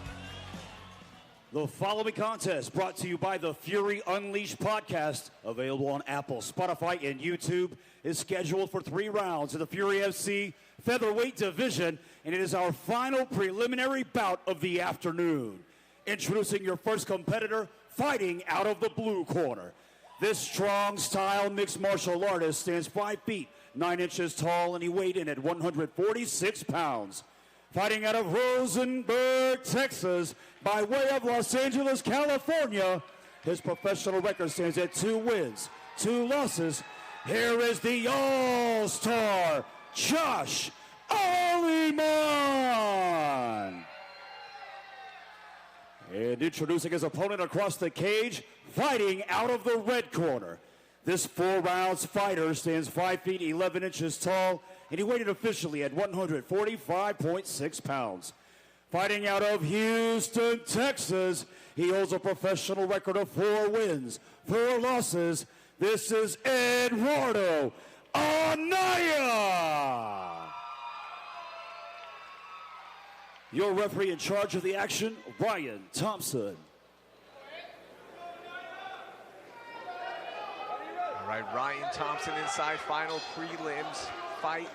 [SPEAKER 3] The following contest brought to you by the Fury Unleashed podcast, available on Apple, Spotify, and YouTube, is scheduled for 3 rounds in the Fury FC featherweight division, and it is our final preliminary bout of the afternoon. Introducing your first competitor, fighting out of the blue corner. This strong-style mixed martial artist stands 5 feet, 9 inches tall, and he weighed in at 146 pounds. Fighting out of Rosenberg, Texas, by way of Los Angeles, California, his professional record stands at 2 wins, 2 losses. Here is the all-star, Josh Alimon. And introducing his opponent across the cage, fighting out of the red corner. This 4-rounds fighter stands 5 feet, 11 inches tall, and he weighed officially at 145.6 pounds. Fighting out of Houston, Texas, he holds a professional record of 4 wins, 4 losses. This is Eduardo Annayia. Your referee in charge of the action, Ryan Thompson.
[SPEAKER 1] All right, Ryan Thompson inside, final prelims fight.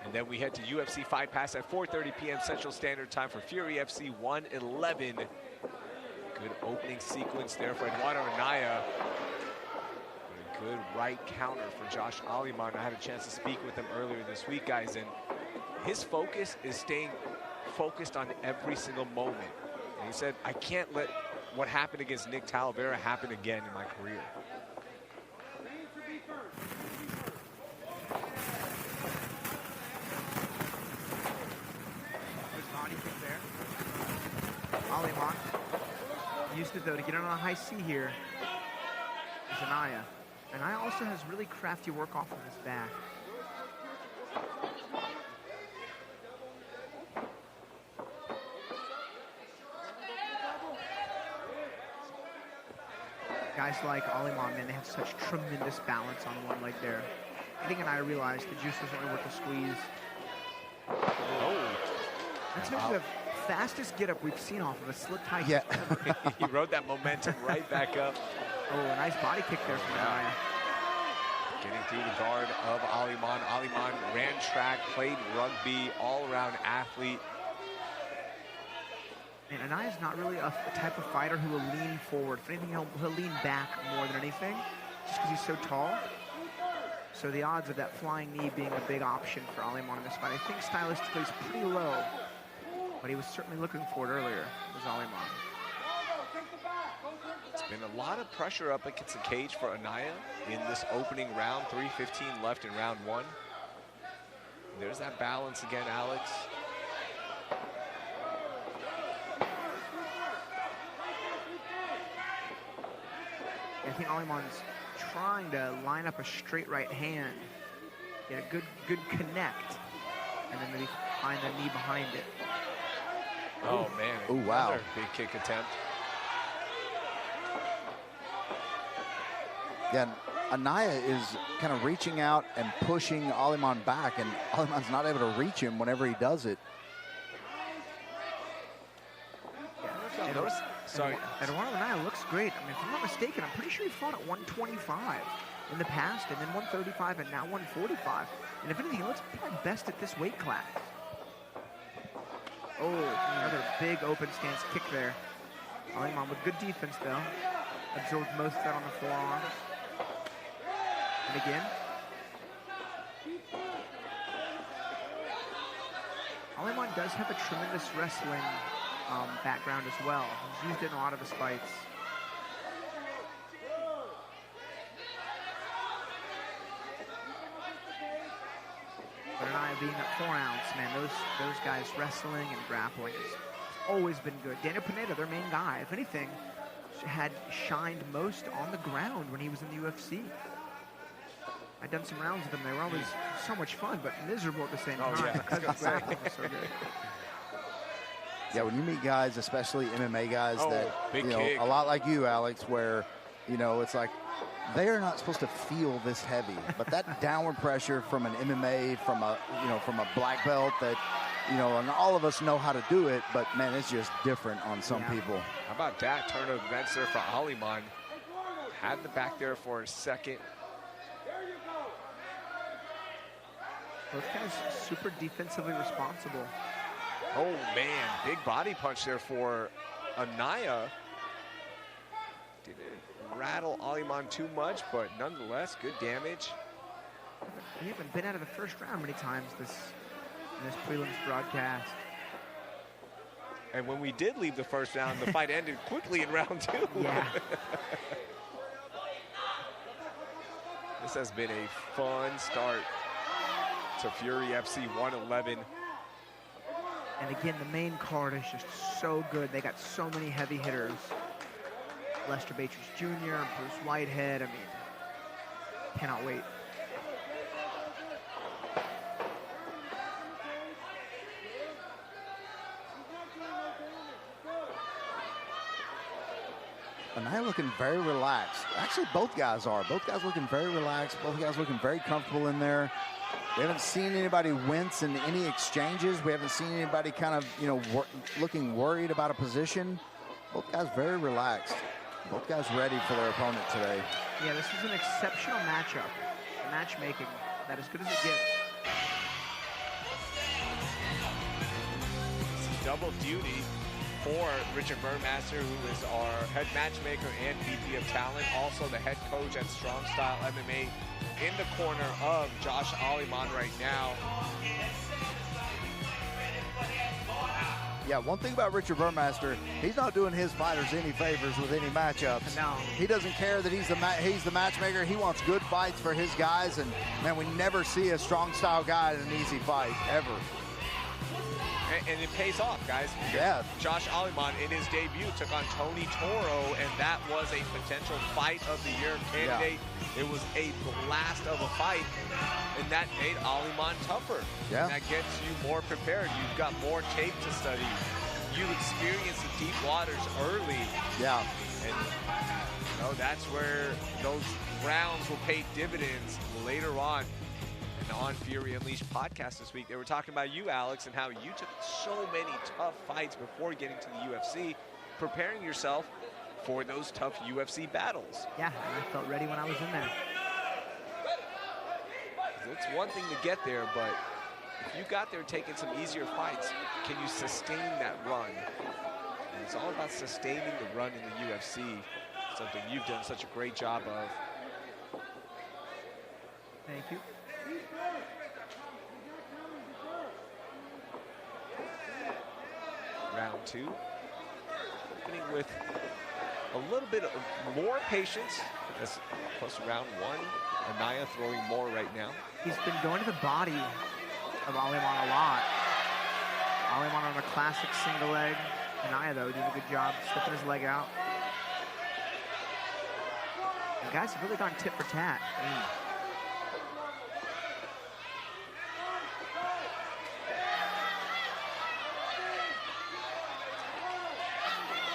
[SPEAKER 1] And then we head to UFC Fight Pass at 4:30 p.m. Central Standard Time for Fury FC 111. Good opening sequence there for Eduardo Annayia. A good right counter for Josh Alimon. I had a chance to speak with him earlier this week, guys, and his focus is staying focused on every single moment. And he said, I can't let what happened against Nick Talavera happen again in my career.
[SPEAKER 4] Alimon used it, though, to get on a high C here. Is Annayia. Annayia also has really crafty work off of his back. Guys like Alimon, man, they have such tremendous balance on one leg there. I think Annayia realized the juice wasn't really worth the squeeze.
[SPEAKER 1] Oh.
[SPEAKER 4] That's maybe the fastest get-up we've seen off of a slipped high.
[SPEAKER 2] Yeah.
[SPEAKER 1] He rode that momentum right back up.
[SPEAKER 4] Oh, a nice body kick there from Annayia.
[SPEAKER 1] Getting through the guard of Alimon. Alimon ran track, played rugby, all-around athlete.
[SPEAKER 4] And Annaya's not really a type of fighter who will lean forward. If anything, he'll lean back more than anything, just because he's so tall. So the odds of that flying knee being a big option for Alimon in this fight, I think stylistically is pretty low. But he was certainly looking for it earlier, was Alimon.
[SPEAKER 1] It's been a lot of pressure up against the cage for Annayia in this opening round. 3:15 left in round 1. There's that balance again, Alex.
[SPEAKER 4] I think Alimon's trying to line up a straight right hand, get a good connect, and then maybe find the knee behind it.
[SPEAKER 1] Oh, man.
[SPEAKER 2] Oh, wow.
[SPEAKER 1] Another big kick attempt.
[SPEAKER 2] Yeah, Annayia is kind of reaching out and pushing Alimon back, and Alimon's not able to reach him whenever he does it.
[SPEAKER 1] Sorry.
[SPEAKER 4] Eduardo Annayia looks great. I mean, if I'm not mistaken, I'm pretty sure he fought at 125 in the past, and then 135, and now 145. And if anything, he looks probably best at this weight class. Oh, another big open stance kick there. Alimon with good defense, though. Absorbed most of that on the forearms. And again. Alimon does have a tremendous wrestling background as well. He's used it in a lot of his fights. But Annayia being at 4 ounce, man, those guys wrestling and grappling has always been good. Daniel Pineda, their main guy, if anything, had shined most on the ground when he was in the UFC. I'd done some rounds with him. They were always so much fun, but miserable at the same time because the grappling was so good.
[SPEAKER 7] Yeah, when you meet guys, especially MMA guys, that
[SPEAKER 1] big
[SPEAKER 7] you know,
[SPEAKER 1] kick.
[SPEAKER 7] a lot like you, Alex, where you know it's like they are not supposed to feel this heavy, but that downward pressure from an MMA, from a black belt, that and all of us know how to do it, but man, it's just different on some people.
[SPEAKER 1] How about that turn of events there for Alimon? Had the back there for a second.
[SPEAKER 4] Both guys super defensively responsible.
[SPEAKER 1] Oh man, big body punch there for Annayia. Didn't rattle Alimon too much, but nonetheless, good damage.
[SPEAKER 4] We haven't been out of the first round many times in this prelims broadcast.
[SPEAKER 1] And when we did leave the first round, the fight ended quickly in round 2.
[SPEAKER 4] Yeah.
[SPEAKER 1] This has been a fun start to Fury FC 111.
[SPEAKER 4] And again, the main card is just so good. They got so many heavy hitters. Lester Beatrice Jr., Bruce Whitehead. I mean, cannot wait.
[SPEAKER 7] Annayia looking very relaxed. Actually, both guys are. Both guys looking very relaxed. Both guys looking very comfortable in there. We haven't seen anybody wince in any exchanges. We haven't seen anybody kind of, looking worried about a position. Both guys very relaxed. Both guys ready for their opponent today.
[SPEAKER 4] Yeah, this is an exceptional matchup. Matchmaking, that as good as it gets.
[SPEAKER 1] Double duty for Richard Burmaster, who is our head matchmaker and VP of talent, also the head coach at Strong Style MMA, in the corner of Josh Alimon right now.
[SPEAKER 7] Yeah, one thing about Richard Burmaster, he's not doing his fighters any favors with any matchups.
[SPEAKER 4] No.
[SPEAKER 7] He doesn't care that he's the matchmaker. He wants good fights for his guys, and man, we never see a Strong Style guy in an easy fight, ever.
[SPEAKER 1] And it pays off, guys.
[SPEAKER 7] Yeah.
[SPEAKER 1] Josh Alimon, in his debut, took on Tony Toro, and that was a potential fight of the year candidate. Yeah. It was a blast of a fight, and that made Alimon tougher.
[SPEAKER 7] Yeah.
[SPEAKER 1] And that gets you more prepared. You've got more tape to study. You experience the deep waters early.
[SPEAKER 7] Yeah.
[SPEAKER 1] And that's where those rounds will pay dividends later on. On Fury Unleashed podcast this week, they were talking about you, Alex, and how you took so many tough fights before getting to the UFC, preparing yourself for those tough UFC battles.
[SPEAKER 4] Yeah, and I felt ready when I was in there.
[SPEAKER 1] It's one thing to get there, but if you got there taking some easier fights, can you sustain that run? And it's all about sustaining the run in the UFC, something you've done such a great job of.
[SPEAKER 4] Thank you.
[SPEAKER 1] Round 2, opening with a little bit of more patience as opposed to round 1. Annayia throwing more right now.
[SPEAKER 4] He's been going to the body of Alimon a lot. Alimon on a classic single leg. Annayia, though, doing a good job slipping his leg out. The guys have really gone tit for tat.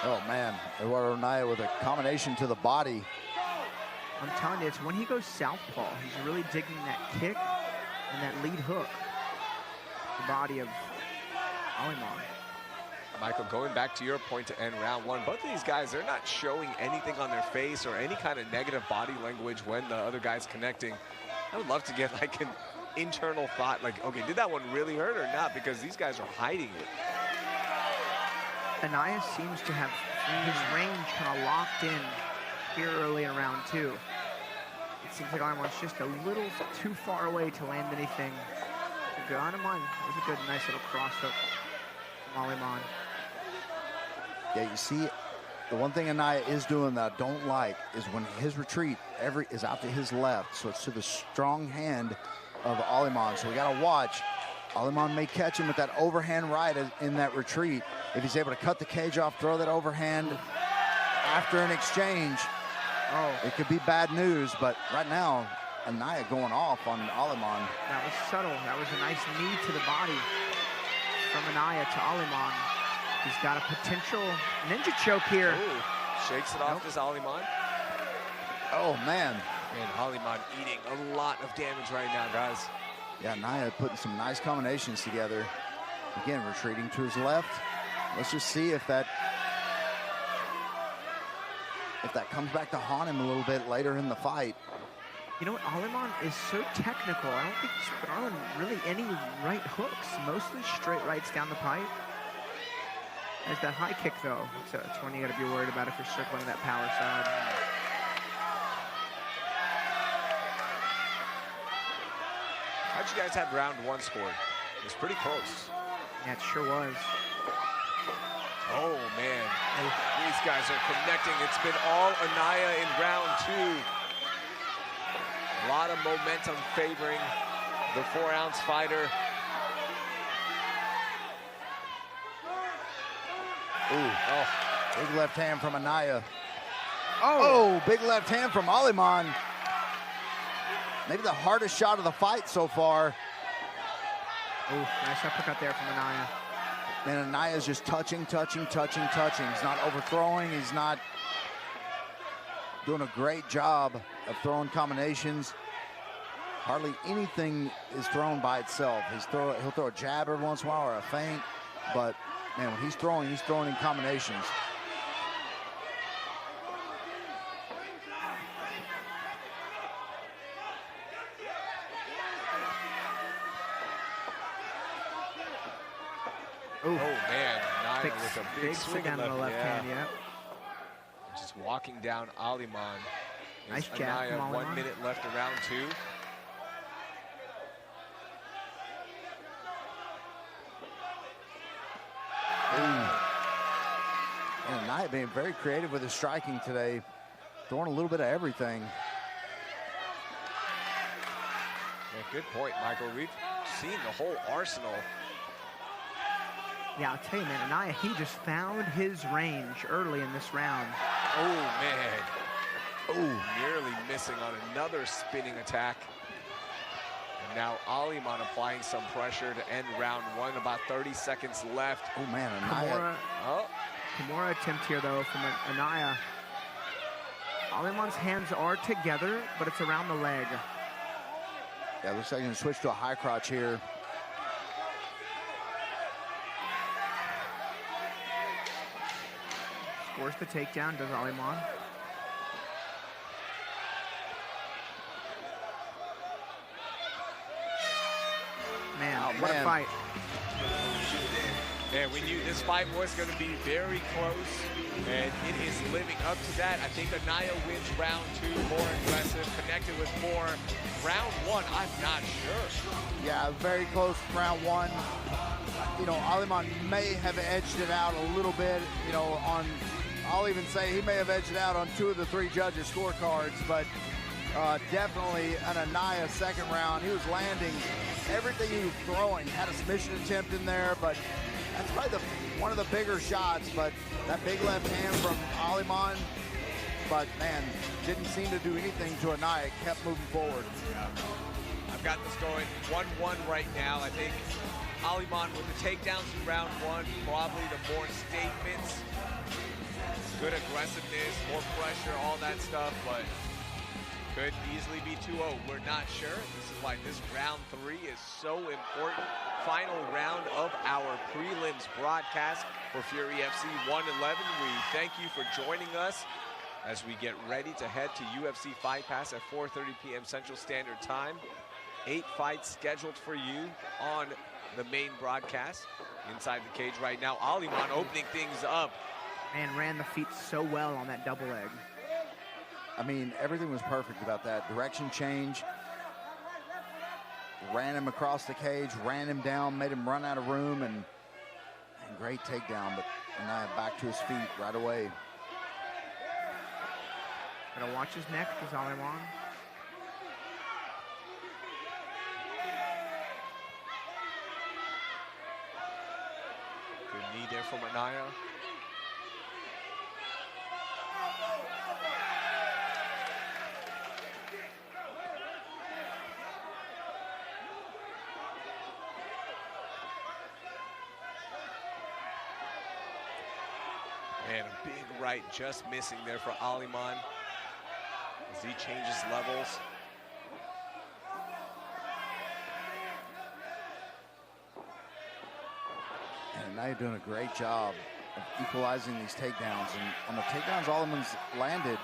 [SPEAKER 7] Oh, man. Eduardo Annayia with a combination to the body.
[SPEAKER 4] I'm telling you, it's when he goes southpaw, he's really digging that kick and that lead hook. The body of Alimon.
[SPEAKER 1] Michael, going back to your point to end round 1, both of these guys, they're not showing anything on their face or any kind of negative body language when the other guy's connecting. I would love to get like an internal thought, like, okay, did that one really hurt or not? Because these guys are hiding it.
[SPEAKER 4] Annayia seems to have his range kind of locked in here early in round 2. It seems like Alimon's just a little too far away to land anything. Good on him. It was a good, nice little cross hook from Alimon.
[SPEAKER 2] Yeah, you see, the one thing Annayia is doing that I don't like is when his retreat is out to his left, so it's to the strong hand of Alimon. So we got to watch. Alimon may catch him with that overhand right in that retreat. If he's able to cut the cage off, throw that overhand after an exchange, it could be bad news. But right now, Annayia going off on Alimon.
[SPEAKER 4] That was subtle. That was a nice knee to the body from Annayia to Alimon. He's got a potential ninja choke here.
[SPEAKER 1] Ooh, shakes it off this Alimon.
[SPEAKER 2] Oh, man.
[SPEAKER 1] And Alimon eating a lot of damage right now, guys.
[SPEAKER 2] Yeah, Annayia putting some nice combinations together. Again, retreating to his left. Let's just see if that comes back to haunt him a little bit later in the fight.
[SPEAKER 4] You know what? Alimon is so technical. I don't think he's throwing really any right hooks. Mostly straight rights down the pipe. There's that high kick, though. So it's one you got to be worried about if you're circling that power side.
[SPEAKER 1] How'd you guys have round 1 scored? It was pretty close.
[SPEAKER 4] Yeah, it sure was.
[SPEAKER 1] Oh, man. These guys are connecting. It's been all Annayia in round 2. A lot of momentum favoring the 4-ounce fighter.
[SPEAKER 2] Ooh, big left hand from Annayia. Oh, big left hand from Alimon. Maybe the hardest shot of the fight so far.
[SPEAKER 4] Ooh, nice uppercut there from Annayia.
[SPEAKER 2] And Annaya's just touching. He's not overthrowing. He's not doing a great job of throwing combinations. Hardly anything is thrown by itself. He'll throw a jab every once in a while or a feint, but man, when he's throwing in combinations.
[SPEAKER 1] Oh, man. Annayia with a big swing
[SPEAKER 4] down to the left hand, yeah.
[SPEAKER 1] Just walking down Alimon.
[SPEAKER 4] Nice jab from Alimon.
[SPEAKER 1] 1 minute left in round 2.
[SPEAKER 2] And Annayia being very creative with his striking today, throwing a little bit of everything.
[SPEAKER 1] Yeah, good point, Michael. We've seen the whole arsenal.
[SPEAKER 4] Yeah, I'll tell you, man, Annayia, he just found his range early in this round.
[SPEAKER 1] Oh, man. Oh, nearly missing on another spinning attack. And now Alimon applying some pressure to end round 1. About 30 seconds left.
[SPEAKER 2] Oh, man, Annayia.
[SPEAKER 4] Kimura attempt here, though, from Annayia. Alimon's hands are together, but it's around the leg.
[SPEAKER 2] Yeah, looks like he's going to switch to a high crotch here.
[SPEAKER 4] Scores the takedown, does Alimon. Man, what a fight.
[SPEAKER 1] And we knew this fight was going to be very close, and it is living up to that. I think Annayia wins round 2, more aggressive, connected with more. Round 1, I'm not sure.
[SPEAKER 2] Yeah, very close round 1. You know, Alimon may have edged it out a little bit, you know, I'll even say he may have edged it out on 2 of the 3 judges' scorecards, but definitely an Annayia second round. He was landing everything he was throwing. Had a submission attempt in there, but that's probably one of the bigger shots. But that big left hand from Alimon, but man, didn't seem to do anything to Annayia. Kept moving forward.
[SPEAKER 1] Yeah. I've got this going 1-1 right now. I think Alimon with the takedowns in round 1, probably the more statements. Good aggressiveness, more pressure, all that stuff, but could easily be 2-0. We're not sure. This is why this round 3 is so important. Final round of our prelims broadcast for Fury FC 111. We thank you for joining us as we get ready to head to UFC Fight Pass at 4:30 p.m. Central Standard Time. 8 fights scheduled for you on the main broadcast. Inside the cage right now, Alimon opening things up.
[SPEAKER 4] Man, ran the feet so well on that double leg.
[SPEAKER 7] I mean, everything was perfect about that. Direction change. Ran him across the cage, ran him down, made him run out of room, and great takedown, but Annayia back to his feet right away.
[SPEAKER 4] Gotta watch his neck, because Alimon.
[SPEAKER 1] Good knee there from Annayia. And a big right just missing there for Alimon as he changes levels.
[SPEAKER 7] And now you're doing a great job of equalizing these takedowns. And on the takedowns Alimon's landed,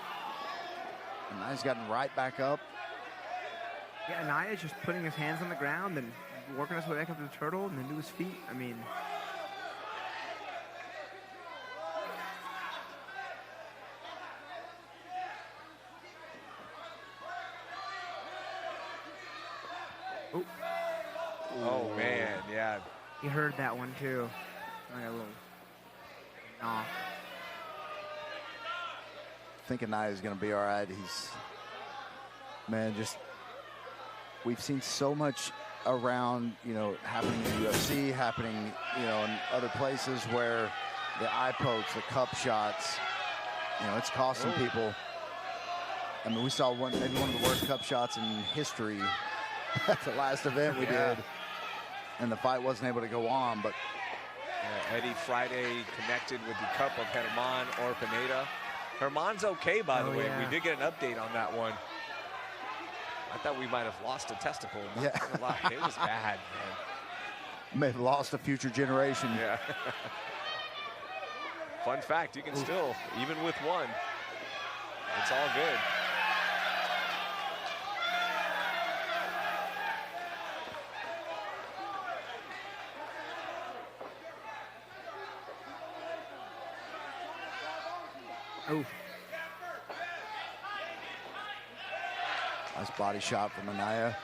[SPEAKER 7] Annayia's gotten right back up.
[SPEAKER 4] Yeah, Annayia just putting his hands on the ground and working his way back up to the turtle and then to his feet. I mean,
[SPEAKER 1] oh man, yeah.
[SPEAKER 4] He heard that one too. Like a little knock.
[SPEAKER 7] I think Annayia going to be all right. Man, we've seen so much around, happening in the UFC, happening, in other places where the eye pokes, the cup shots, it's costing people. I mean, we saw maybe one of the worst cup shots in history at the last event we did, and the fight wasn't able to go on. But
[SPEAKER 1] Eddie Friday connected with the cup of Herman or Pineda. Herman's okay, by the way.
[SPEAKER 4] Yeah.
[SPEAKER 1] We did get an update on that one. I thought we might have lost a testicle.
[SPEAKER 7] Yeah.
[SPEAKER 1] It was bad, man.
[SPEAKER 7] May have lost a future generation.
[SPEAKER 1] Yeah. Fun fact, you can still, even with one, it's all good.
[SPEAKER 4] Oh.
[SPEAKER 7] Nice body shot from Annayia.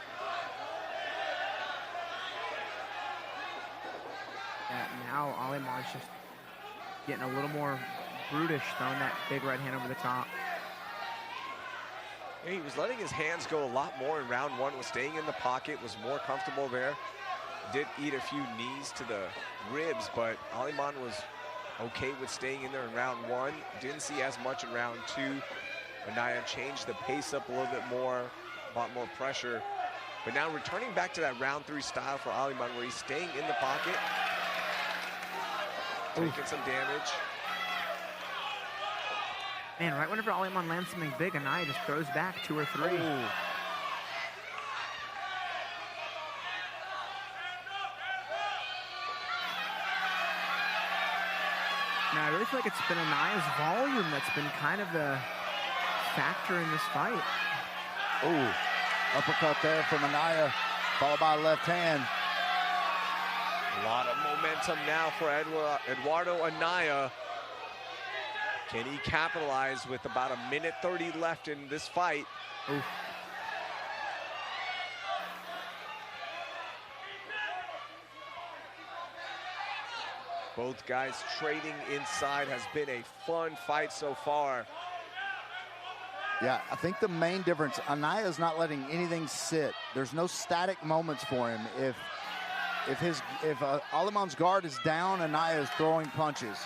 [SPEAKER 4] Yeah, now Alimon's just getting a little more brutish, throwing that big right hand over the top.
[SPEAKER 1] Yeah, he was letting his hands go a lot more in round one, was staying in the pocket, was more comfortable there. Did eat a few knees to the ribs, but Alimon was okay with staying in there in round one. Didn't see as much in round two. Annayia changed the pace up a little bit more, brought more pressure. But now returning back to that round three style for Alimon, where he's staying in the pocket, taking some damage.
[SPEAKER 4] Man, right whenever Alimon lands something big, Annayia just throws back 2 or 3.
[SPEAKER 1] Ooh.
[SPEAKER 4] Now, I really feel like it's been Annayia's volume that's been kind of the factor in this fight.
[SPEAKER 7] Ooh, uppercut there from Annayia, followed by a left hand.
[SPEAKER 1] A lot of momentum now for Eduardo Annayia. Can he capitalize with about 1:30 left in this fight?
[SPEAKER 4] Ooh.
[SPEAKER 1] Both guys trading inside. Has been a fun fight so far.
[SPEAKER 7] Yeah, I think the main difference, Annayia's not letting anything sit. There's no static moments for him. If Alimon's guard is down, Annayia is throwing punches.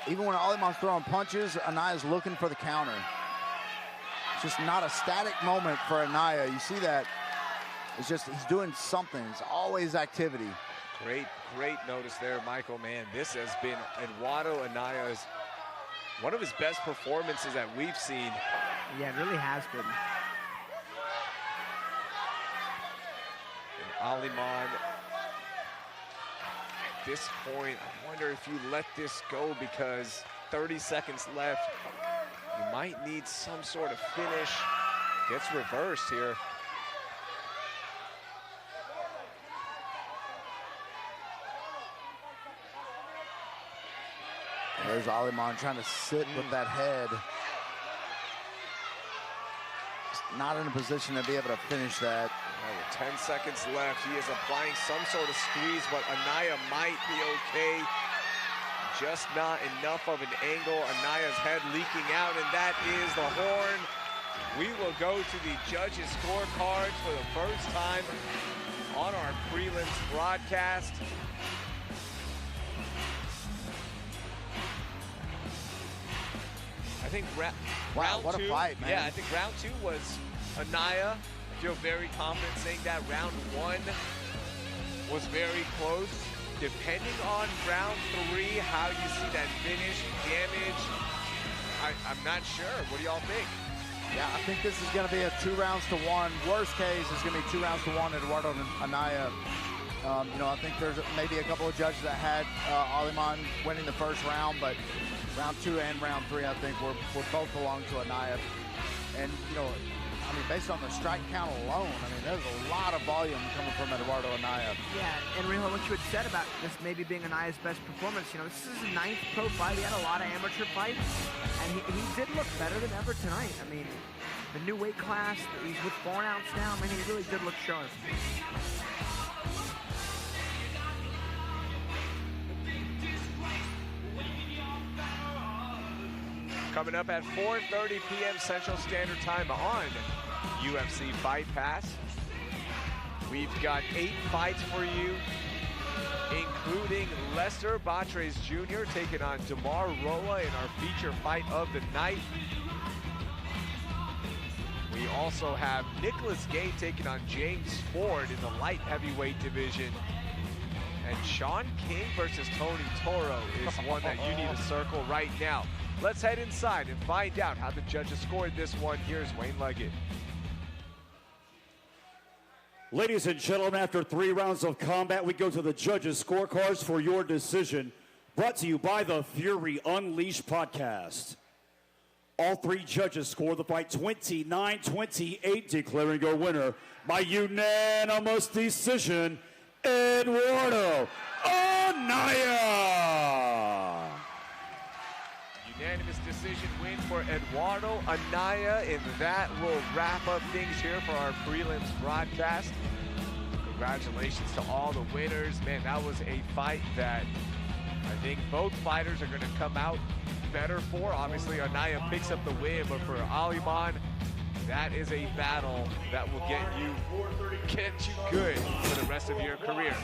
[SPEAKER 7] Even when Alimon's throwing punches, Annayia's looking for the counter. It's just not a static moment for Annayia. You see that? It's just he's doing something. It's always activity.
[SPEAKER 1] Great notice there, Michael. Man, this has been Eduardo Annayia's one of his best performances that we've seen.
[SPEAKER 4] Yeah, it really has been.
[SPEAKER 1] And Alimon, at this point, I wonder if you let this go, because 30 seconds left. You might need some sort of finish. Gets reversed here.
[SPEAKER 2] There's Alimon trying to sit with that head. Just not in a position to be able to finish that.
[SPEAKER 1] With 10 seconds left, he is applying some sort of squeeze, but Annayia might be okay. Just not enough of an angle. Annaya's head leaking out, and that is the horn. We will go to the judges' scorecards for the first time on our prelims broadcast. I think round
[SPEAKER 2] what
[SPEAKER 1] two,
[SPEAKER 2] a fight, man.
[SPEAKER 1] Yeah, I think round 2 was Annayia. I feel very confident saying that. Round 1 was very close. Depending on round 3, how you see that finish, damage, I'm not sure. What do y'all think?
[SPEAKER 2] Yeah, I think this is going to be a 2 rounds to 1. Worst case, it's going to be 2 rounds to 1 Eduardo and Annayia. You know, I think there's maybe a couple of judges that had Alimon winning the first round, but round 2 and round 3, I think, were both belong to Annayia. And, you know, I mean, based on the strike count alone, I mean, there's a lot of volume coming from Eduardo Annayia.
[SPEAKER 4] Yeah, and Real, what you had said about this maybe being Annaya's best performance, you know, this is his 9th pro fight. He had a lot of amateur fights, and he did look better than ever tonight. I mean, the new weight class, he's with 4 ounce now. I mean, he really did look sharp.
[SPEAKER 1] Coming up at 4:30 p.m. Central Standard Time on UFC Fight Pass. We've got 8 fights for you, including Lester Batres Jr. taking on Damar Roa in our feature fight of the night. We also have Nicholas Gay taking on James Ford in the light heavyweight division. And Sean King versus Tony Toro is one that you need to circle right now. Let's head inside and find out how the judges scored this one. Here's Wayne Leggett.
[SPEAKER 3] Ladies and gentlemen, after 3 rounds of combat, we go to the judges' scorecards for your decision. Brought to you by the Fury Unleashed podcast. All 3 judges score the fight 29-28, declaring your winner by unanimous decision, Eduardo Annayia.
[SPEAKER 1] Unanimous decision win for Eduardo Annayia, and that will wrap up things here for our prelims broadcast. Congratulations to all the winners. Man, that was a fight that I think both fighters are going to come out better for. Obviously, Annayia picks up the win, but for Alimon, that is a battle that will get you good for the rest of your career.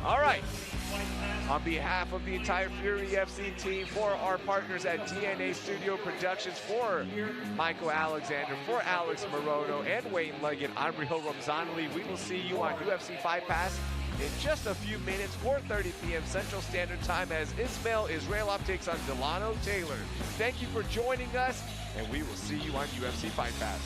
[SPEAKER 1] All right. On behalf of the entire Fury FC team, for our partners at DNA Studio Productions, for Michael Alexander, for Alex Morono, and Wayne Leggett, I'm Real Ramzanali. We will see you on UFC Fight Pass in just a few minutes, 4:30 p.m. Central Standard Time, as Ismail Israelov takes on Delano Taylor. Thank you for joining us, and we will see you on UFC Fight Pass.